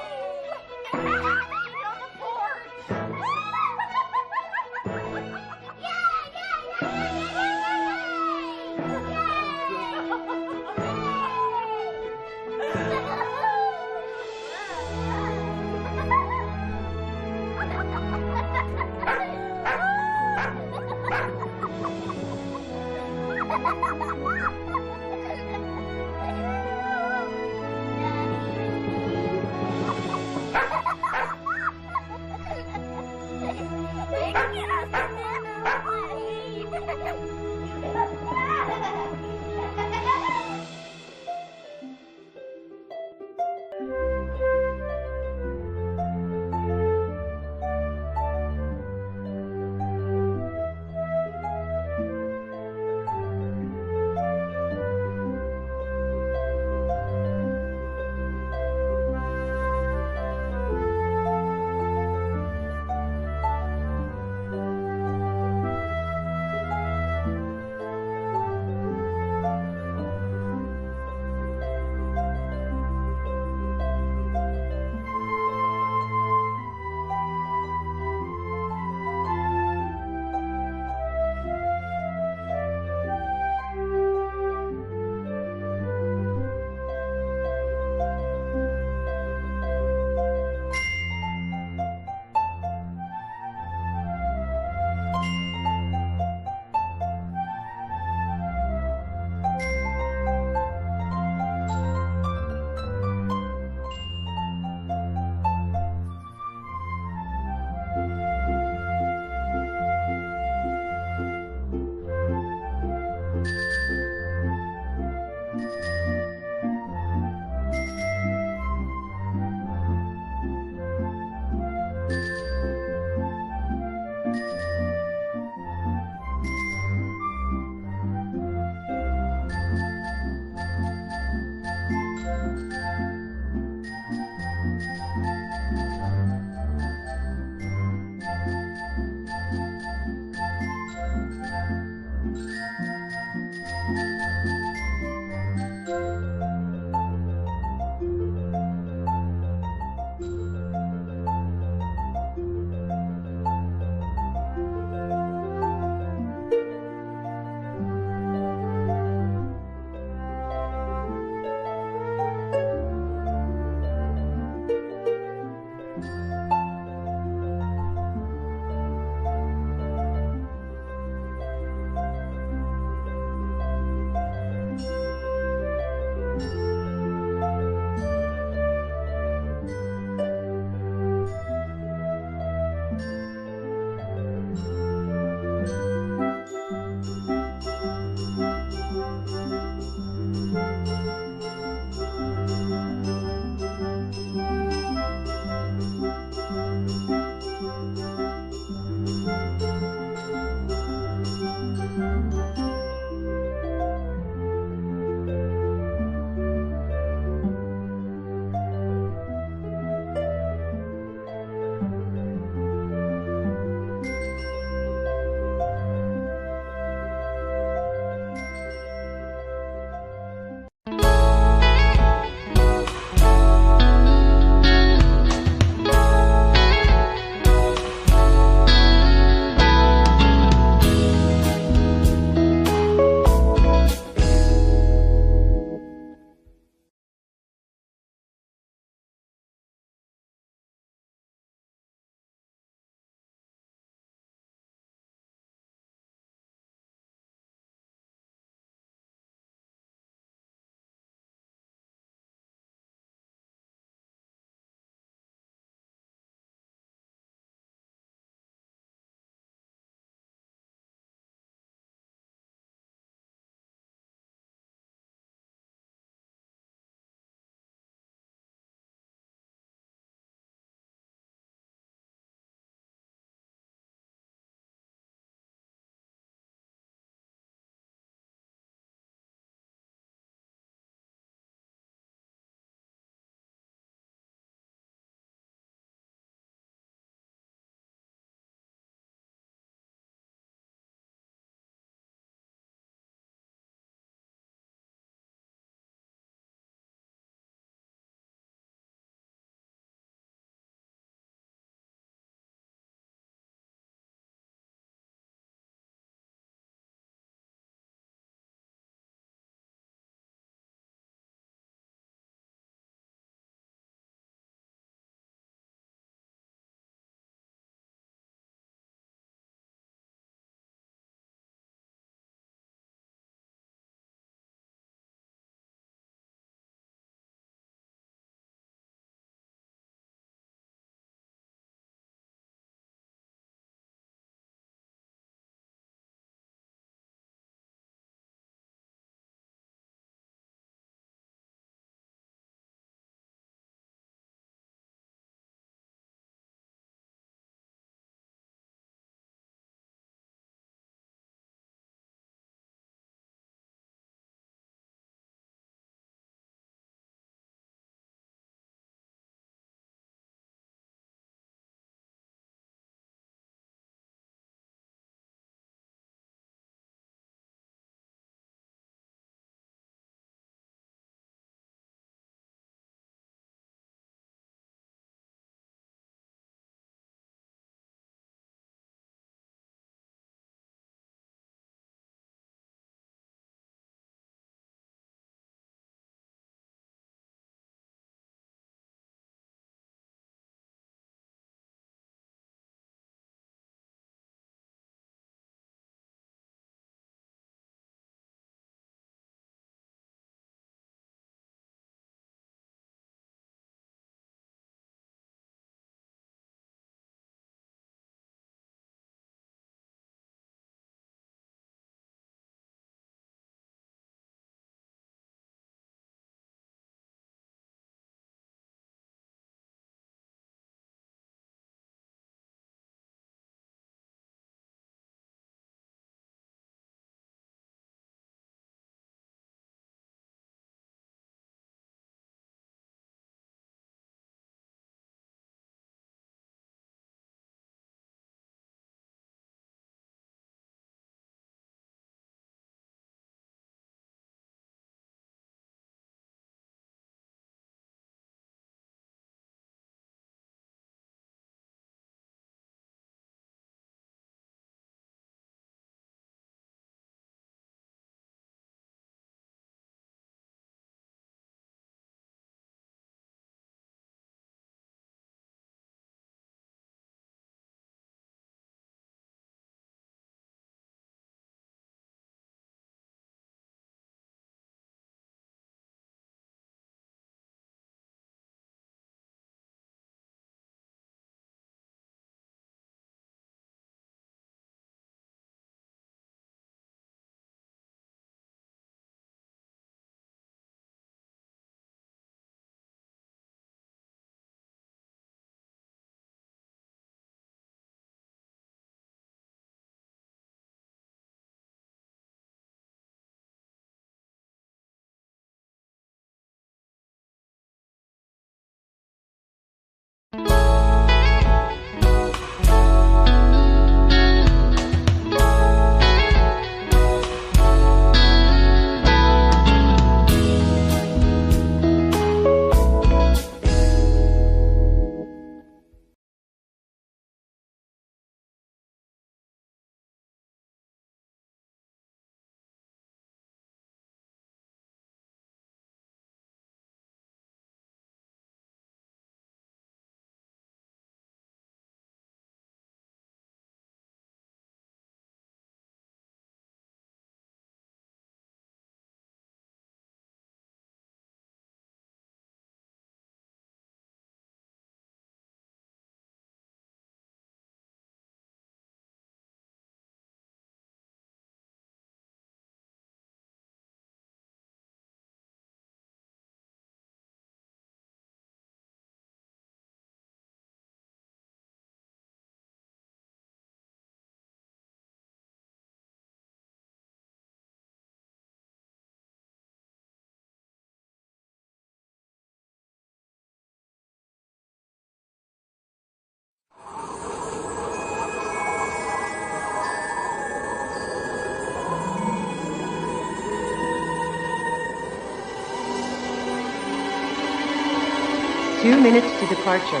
2 minutes to departure.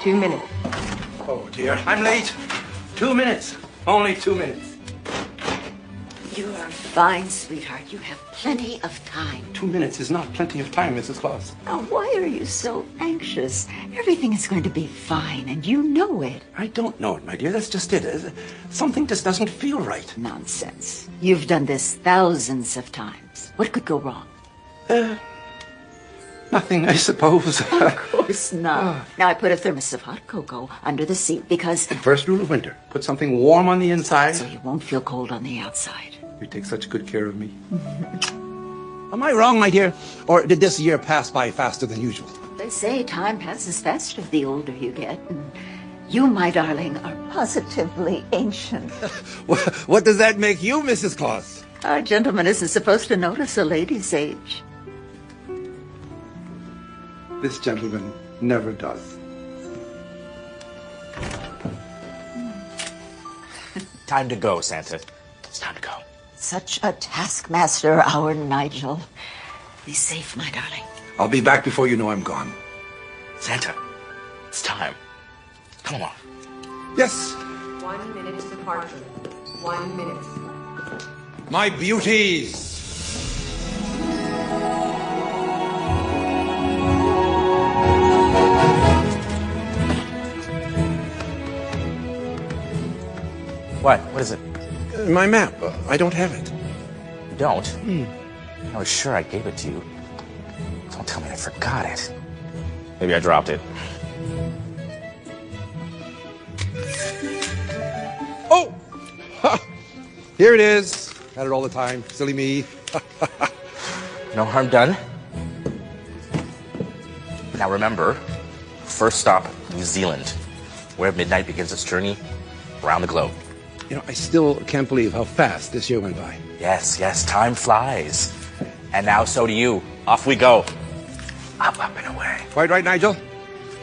2 minutes. Oh, dear. I'm late. 2 minutes. Only 2 minutes. You are fine, sweetheart. You have plenty of time. 2 minutes is not plenty of time, Mrs. Claus. Now, why are you so anxious? Everything is going to be fine, and you know it. I don't know it, my dear. That's just it. Something just doesn't feel right. Nonsense. You've done this thousands of times. What could go wrong? Nothing, I suppose. Of course not. Now, I put a thermos of hot cocoa under the seat because... First rule of winter. Put something warm on the inside. So you won't feel cold on the outside. You take such good care of me. Am I wrong, my dear? Or did this year pass by faster than usual? They say time passes faster the older you get. And you, my darling, are positively ancient. What does that make you, Mrs. Claus? Our gentleman isn't supposed to notice a lady's age. This gentleman never does. Time to go, Santa. It's time to go. Such a taskmaster, our Nigel. Be safe, my darling. I'll be back before you know I'm gone. Santa, it's time. Come along. Yes. 1 minute to departure. 1 minute. My beauties. What? What is it? My map. I don't have it. You don't? I was sure I gave it to you. Don't tell me I forgot it. Maybe I dropped it. Oh! Ha! Here it is. Had it all the time. Silly me. No harm done. Now remember, first stop, New Zealand, where midnight begins its journey around the globe. You know, I still can't believe how fast this year went by. Yes, yes, time flies. And now so do you. Off we go. Up, up, and away. Quite right, Nigel.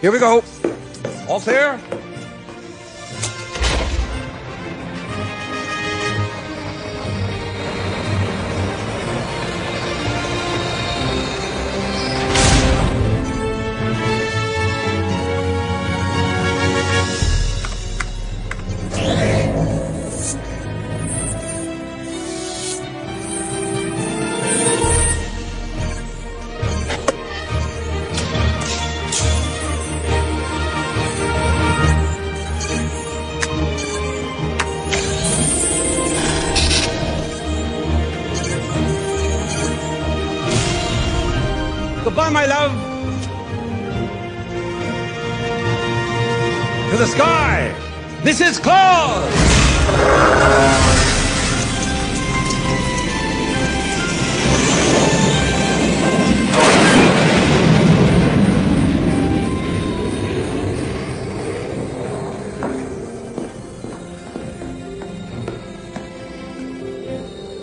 Here we go. All clear? Goodbye, my love. To the sky. This is Claus.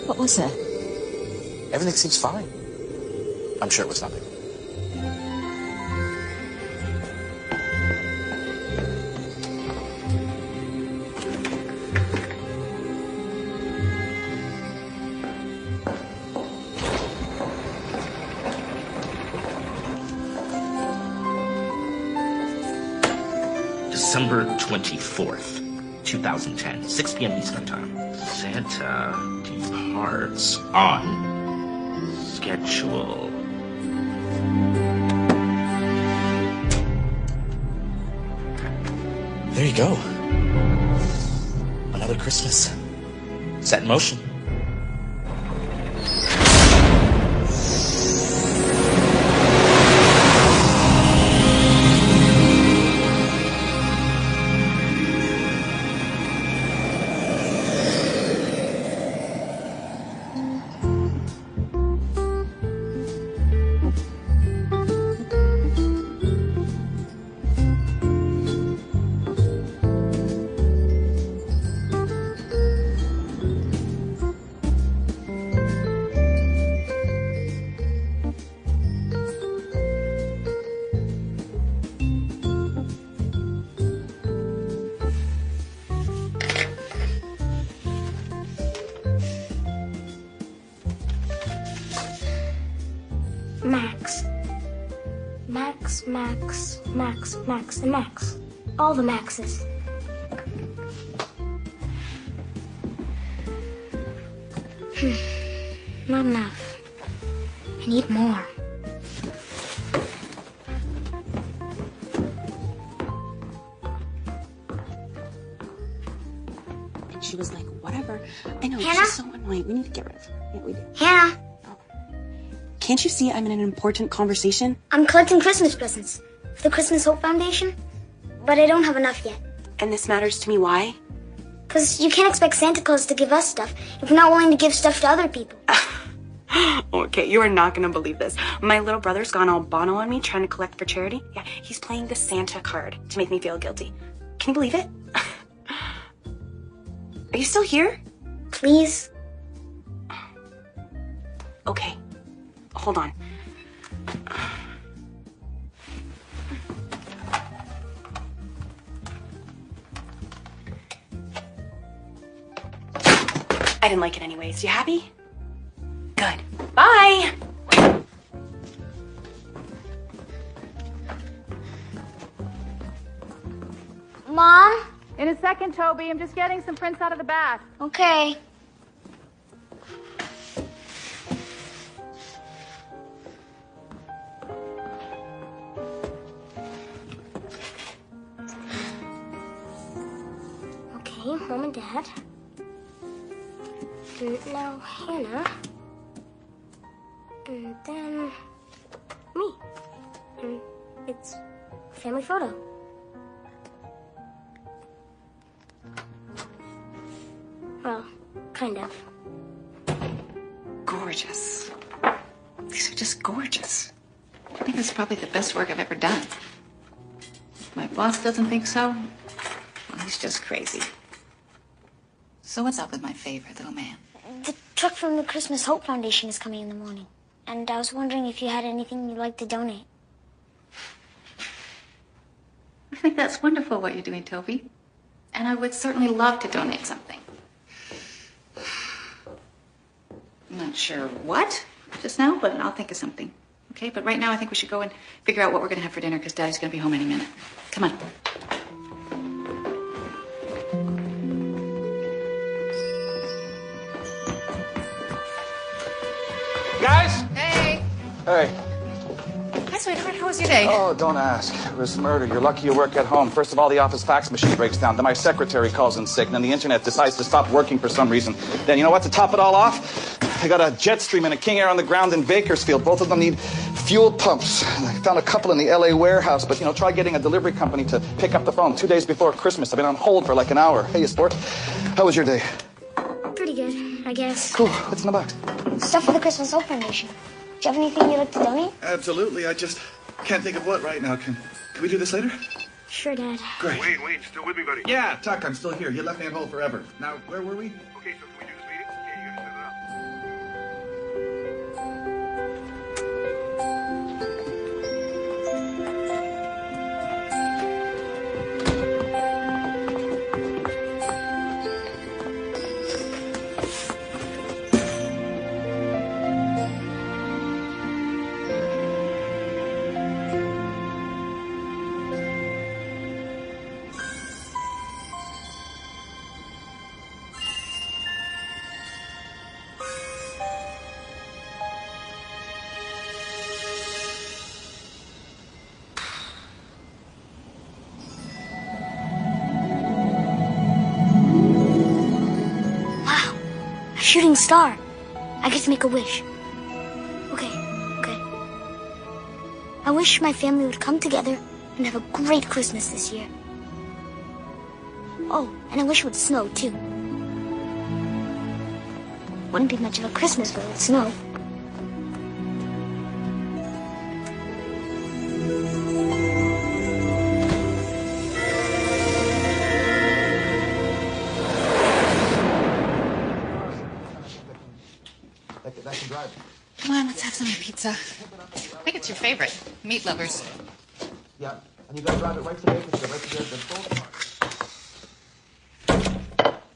What was that? Everything seems fine. I'm sure it was nothing. December 24th, 2010, 6 p.m. Eastern Time. Santa departs on schedule. There you go. Another Christmas set in motion. Max, Max, Max, and Max. All the Maxes. Not enough. I need more. And she was like, whatever. I know, Hannah? she's so annoying. We need to get rid of her. Yeah, we do. Hannah, Can't you see I'm in an important conversation? I'm collecting Christmas presents for the Christmas Hope Foundation, but I don't have enough yet. And this matters to me. Why? Because you can't expect Santa Claus to give us stuff if we're not willing to give stuff to other people. Okay, you are not gonna believe this. My little brother's gone all Bono on me trying to collect for charity. Yeah, he's playing the Santa card to make me feel guilty. Can you believe it? Are you still here? Please? Okay, hold on. I didn't like it anyways. You happy? Good. Bye! Mom? In a second, Toby. I'm just getting some prints out of the bath. Okay. Okay, Mom and Dad. And now Hannah. And then me. And it's a family photo. Well, kind of. Gorgeous. These are just gorgeous. I think this is probably the best work I've ever done. If my boss doesn't think so, well, he's just crazy. So what's up with my favorite little man? The truck from the Christmas Hope Foundation is coming in the morning. And I was wondering if you had anything you'd like to donate. I think that's wonderful what you're doing, Toby. And I would certainly love to donate something. I'm not sure what just now, but I'll think of something. Okay, but right now I think we should go and figure out what we're going to have for dinner because Daddy's going to be home any minute. Come on. Guys? Hey. Hey. Hi, sweetheart. How was your day? Oh, don't ask. It was murder. You're lucky you work at home. First of all, the office fax machine breaks down. Then my secretary calls in sick. And then the internet decides to stop working for some reason. Then you know what? To top it all off, I got a Jetstream and a King Air on the ground in Bakersfield. Both of them need fuel pumps. I found a couple in the LA warehouse. But, try getting a delivery company to pick up the phone 2 days before Christmas. I've been on hold for like an hour. Hey, you sport. How was your day? Pretty good, I guess. Cool. What's in the box? Stuff for the Christmas Hope Foundation. Do you have anything you'd like to donate? Absolutely. I just can't think of what right now. Can we do this later? Sure, Dad. Great. Wait, still with me, buddy? Yeah, Tuck, I'm still here. You left me on hold forever. Now, where were we? Okay, so can we do this meeting? Okay, you gotta set it up. Shooting star. I get to make a wish. Okay. I wish my family would come together and have a great Christmas this year. Oh, and I wish it would snow, too. Wouldn't be much of a Christmas without snow. Come on, let's have some pizza. I think it's your favorite. Meat lovers. Yeah, and you gotta drive it right to Bakersfield, right to the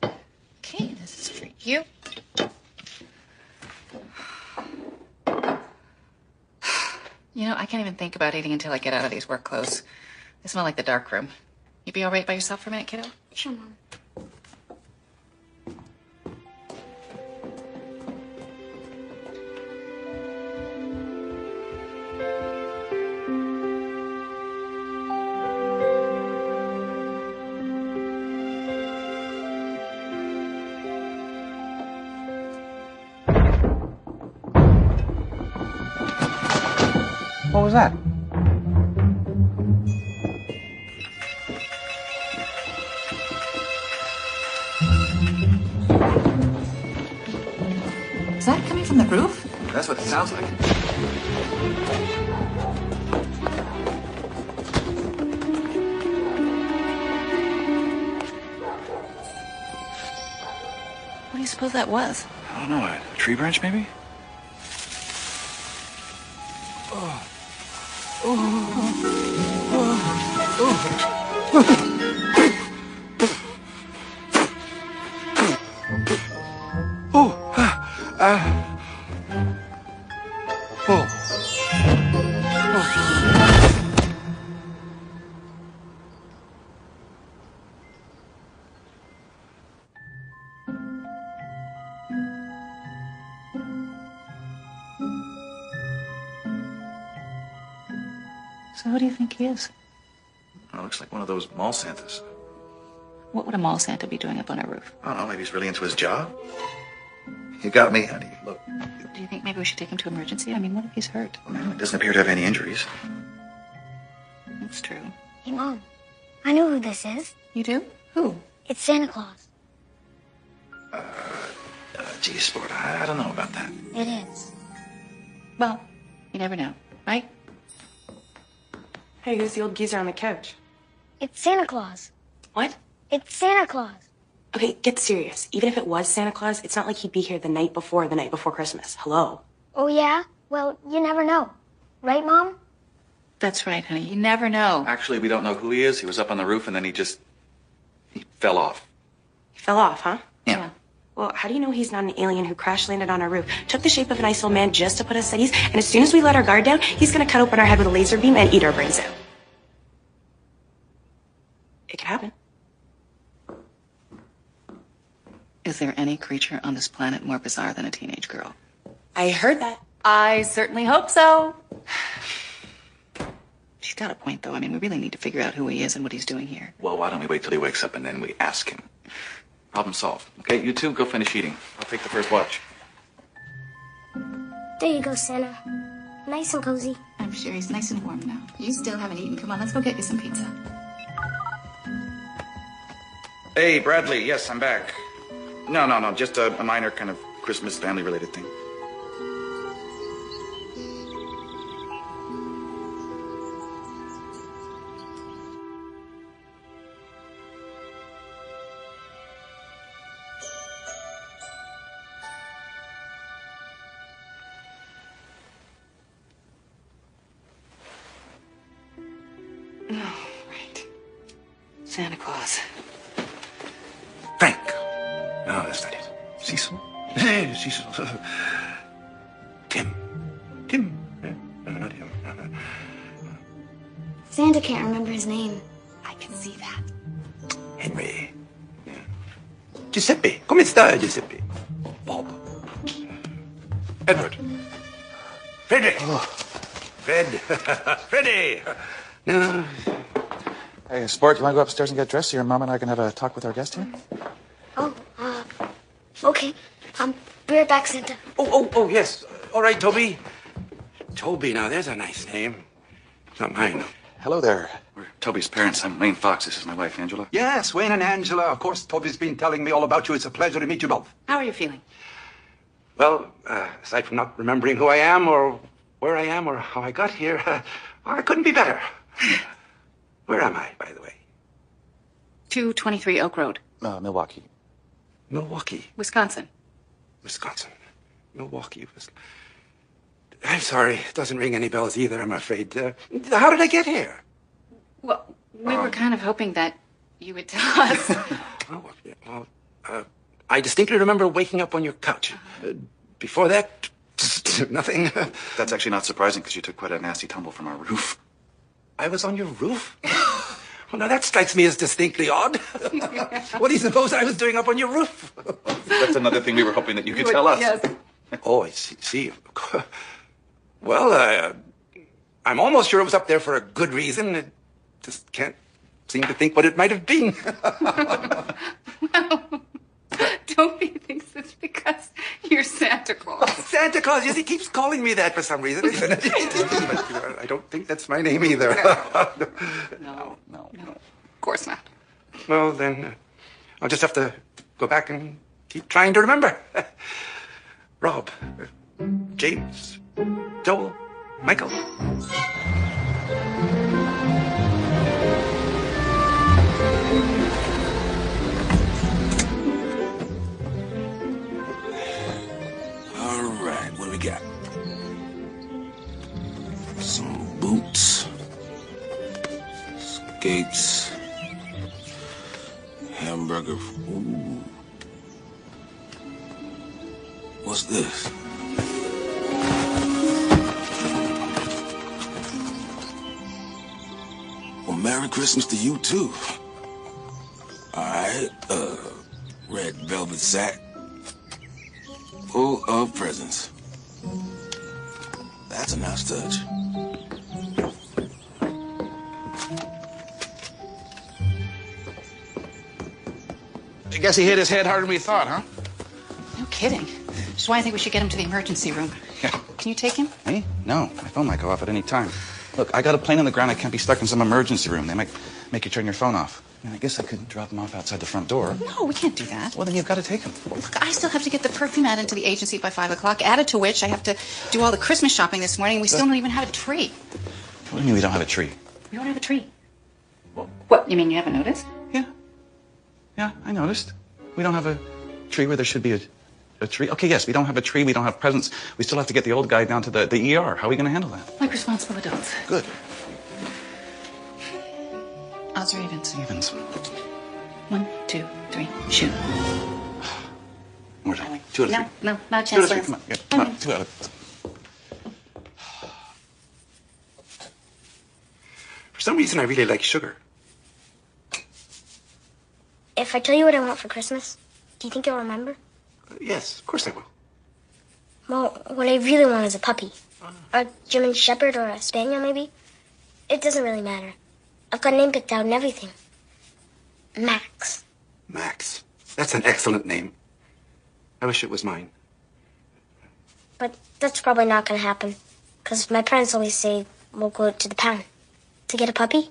Okay, this is for you. I can't even think about eating until I get out of these work clothes. They smell like the dark room. You be all right by yourself for a minute, kiddo? Sure, Mom. What was that? Is that coming from the roof? That's what it sounds like. What do you suppose that was? I don't know. A tree branch, maybe? So who do you think he is? Well, looks like one of those mall Santas. What would a mall Santa be doing up on a roof? I don't know. Maybe he's really into his job. You got me, honey. Look, Do you think maybe we should take him to emergency? I mean, what if he's hurt? well, he doesn't appear to have any injuries. That's true. Hey, Mom. I know who this is. You do? Who? It's Santa Claus. Gee, sport, I don't know about that. It is. Well, you never know, right? Hey, who's the old geezer on the couch? It's Santa Claus. What? It's Santa Claus. Okay, get serious. Even if it was Santa Claus, it's not like he'd be here the night before Christmas. Hello? Oh, yeah? Well, you never know. Right, Mom? That's right, honey. You never know. Actually, we don't know who he is. He was up on the roof and then he fell off. He fell off, huh? Yeah. Well, how do you know he's not an alien who crash landed on our roof, took the shape of an nice old man just to put us at ease, and as soon as we let our guard down, he's gonna cut open our head with a laser beam and eat our brains out? It could happen. Is there any creature on this planet more bizarre than a teenage girl? I heard that. I certainly hope so. She's got a point, though. I mean, we really need to figure out who he is and what he's doing here. Well, why don't we wait till he wakes up and then we ask him? Problem solved. Okay, you two go finish eating. I'll take the first watch. There you go, Santa. Nice and cozy. I'm sure he's nice and warm now. You still haven't eaten. Come on, let's go get you some pizza. Hey, Bradley. Yes, I'm back. No. Just a minor kind of Christmas family-related thing. Santa Claus. Frank. No, that's not it. Cecil. Cecil. Tim. No, not him. Santa can't remember his name. I can see that. Henry. Yeah. Giuseppe. Come sta, Giuseppe? Bob. Edward. Frederick. Fred. Freddie. No. Hey, Sport, you want to go upstairs and get dressed so your mom and I can have a talk with our guest here? Oh, okay. Be right back, Santa. Oh, yes. All right, Toby. Toby, now there's a nice name. It's not mine. Hello there. We're Toby's parents. I'm Wayne Fox. This is my wife, Angela. Yes, Wayne and Angela. Of course, Toby's been telling me all about you. It's a pleasure to meet you both. How are you feeling? Well, aside from not remembering who I am or where I am or how I got here, I couldn't be better. Where am I, by the way? 223 Oak Road. Milwaukee. Milwaukee. Wisconsin. Milwaukee. I'm sorry. It doesn't ring any bells either, I'm afraid. How did I get here? Well, we were kind of hoping that you would tell us. I distinctly remember waking up on your couch. Before that, Nothing. That's actually not surprising because you took quite a nasty tumble from our roof. I was on your roof? Well, now that strikes me as distinctly odd. What do you suppose I was doing up on your roof? That's another thing we were hoping that you could tell us. Yes. Oh, I see. Well, I'm almost sure it was up there for a good reason. I just can't seem to think what it might have been. Toby thinks it's because you're Santa Claus. Santa Claus, yes, he keeps calling me that for some reason. But I don't think that's my name either. No. Of course not. Well, then, I'll just have to go back and keep trying to remember. Rob, James, Joel, Michael. All right, what do we got? Some boots, skates, hamburger. Ooh. What's this? Well, Merry Christmas to you, too. All right, red velvet sack, full of presents. That's a nice touch. I guess he hit his head harder than we thought, huh? No kidding. Just why I think we should get him to the emergency room. Yeah. Can you take him? Me? No. My phone might go off at any time. Look, I got a plane on the ground. I can't be stuck in some emergency room. They might make you turn your phone off. I guess I could drop him off outside the front door. No, we can't do that. Well, then you've got to take him. Look, I still have to get the perfume ad into the agency by 5 o'clock, added to which I have to do all the Christmas shopping this morning. We still don't even have a tree. What do you mean we don't have a tree? We don't have a tree. What, you mean you haven't noticed? Yeah, I noticed. We don't have a tree where there should be a tree. Okay, yes, we don't have a tree. We don't have presents. We still have to get the old guy down to the ER. How are we going to handle that? Like responsible adults. Good. Odds or evens? Evens. 1, 2, 3, shoot. More time. 2 out of 3. No, not a 2 out chance. of 3. Come on. Yeah, come on. 2 out of 3. For some reason, I really like sugar. If I tell you what I want for Christmas, do you think you'll remember? Yes, of course I will. Well, what I really want is a puppy. A German Shepherd or a Spaniel, maybe. It doesn't really matter. I've got a name picked out and everything. Max. Max. That's an excellent name. I wish it was mine. But that's probably not going to happen. Because my parents always say we'll go to the pound to get a puppy.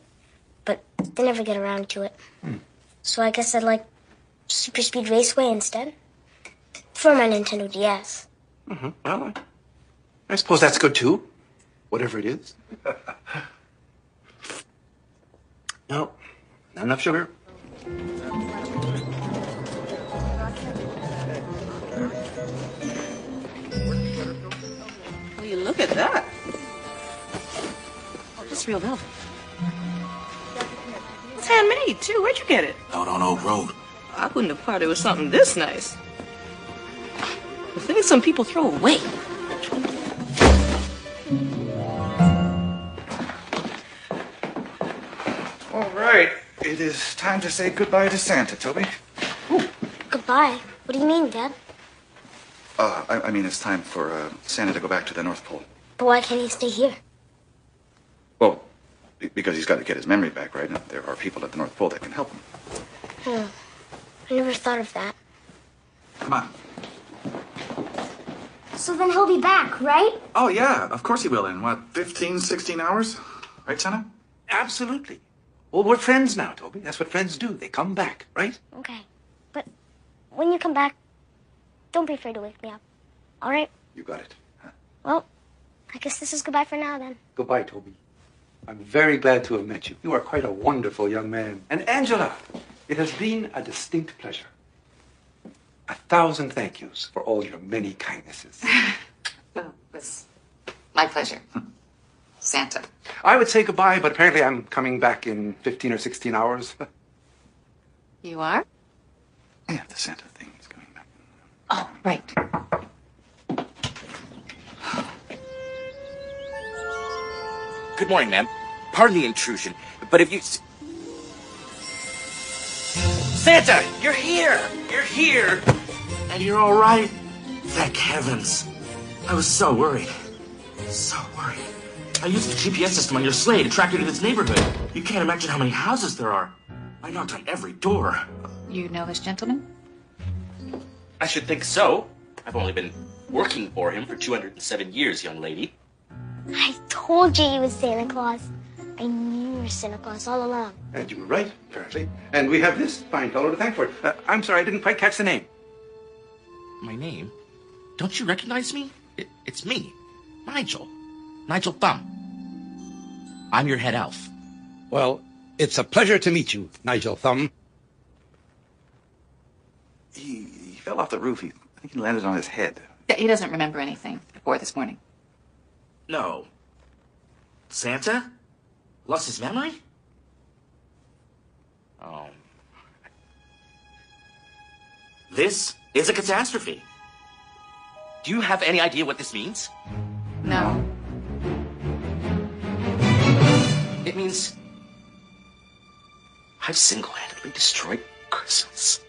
But they never get around to it. So I guess I'd like Super Speed Raceway instead. For my Nintendo DS. Well, I suppose that's good too. Whatever it is. No, not enough sugar. Will you look at that? Oh, that's real velvet. It's handmade, too. Where'd you get it? Out on Oak Road. I wouldn't have thought it was something this nice. The things some people throw away. All right. It is time to say goodbye to Santa, Toby. Goodbye. What do you mean, Dad? I mean, it's time for Santa to go back to the North Pole. But why can't he stay here? Well, because he's got to get his memory back, right? And there are people at the North Pole that can help him. I never thought of that. Come on. So then he'll be back, right? Oh, yeah. Of course he will. In, 15, 16 hours? Right, Santa? Absolutely. Well, we're friends now, Toby. That's what friends do. They come back, right? Okay. But when you come back, don't be afraid to wake me up. All right? You got it. Well, I guess this is goodbye for now, then. Goodbye, Toby. I'm very glad to have met you. You are quite a wonderful young man. And Angela, it has been a distinct pleasure. 1,000 thank yous for all your many kindnesses. Well, it's my pleasure. Santa. I would say goodbye, but apparently I'm coming back in 15 or 16 hours. You are? Yeah, the Santa thing is coming back. Oh, right. Good morning, ma'am. Pardon the intrusion, but if you... Santa, you're here! You're here! And you're all right? Thank heavens. I was so worried. So worried. I used the GPS system on your sleigh to track you to this neighborhood. You can't imagine how many houses there are. I knocked on every door. You know this gentleman? I should think so. I've only been working for him for 207 years, young lady. I told you you was Santa Claus. I knew you were Santa Claus all along. And you were right, apparently. And we have this fine fellow to thank for it. I'm sorry, I didn't quite catch the name. My name? Don't you recognize me? It's me, Nigel. Nigel Thumb. I'm your head elf. Well, it's a pleasure to meet you, Nigel Thumb. He fell off the roof. I think he landed on his head. Yeah, he doesn't remember anything before this morning. No. Santa? Lost his memory? Oh. This is a catastrophe. Do you have any idea what this means? No. It means I've single-handedly destroyed Christmas.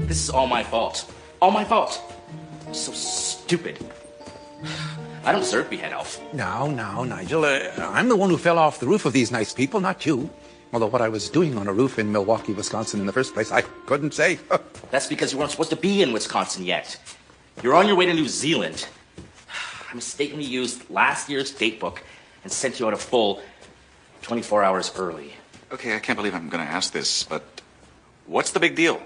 This is all my fault. All my fault. I'm so stupid. I don't deserve to be head elf. Now, Nigel, I'm the one who fell off the roof of these nice people, not you. Although what I was doing on a roof in Milwaukee, Wisconsin in the first place, I couldn't say. That's because you weren't supposed to be in Wisconsin yet. You're on your way to New Zealand. I mistakenly used last year's date book and sent you out a full 24 hours early. Okay, I can't believe I'm going to ask this, but what's the big deal?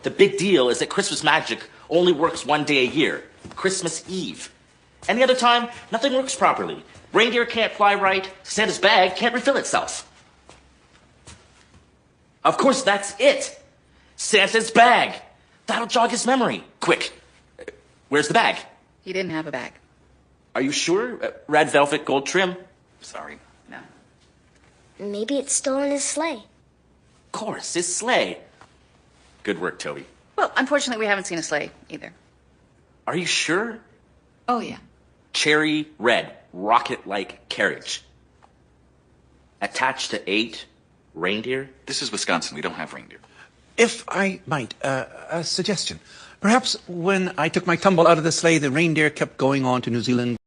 The big deal is that Christmas magic only works one day a year, Christmas Eve. Any other time, nothing works properly. Reindeer can't fly right, Santa's bag can't refill itself. Of course, that's it. Santa's bag. That'll jog his memory. Quick. Where's the bag? He didn't have a bag. Are you sure? Red velvet, gold trim? Sorry. No. Maybe it's still in his sleigh. Of course, his sleigh. Good work, Toby. Well, unfortunately, we haven't seen a sleigh either. Are you sure? Oh, yeah. Cherry red, rocket-like carriage. Attached to 8 reindeer? This is Wisconsin. We don't have reindeer. If I might, a suggestion. Perhaps when I took my tumble out of the sleigh, the reindeer kept going on to New Zealand.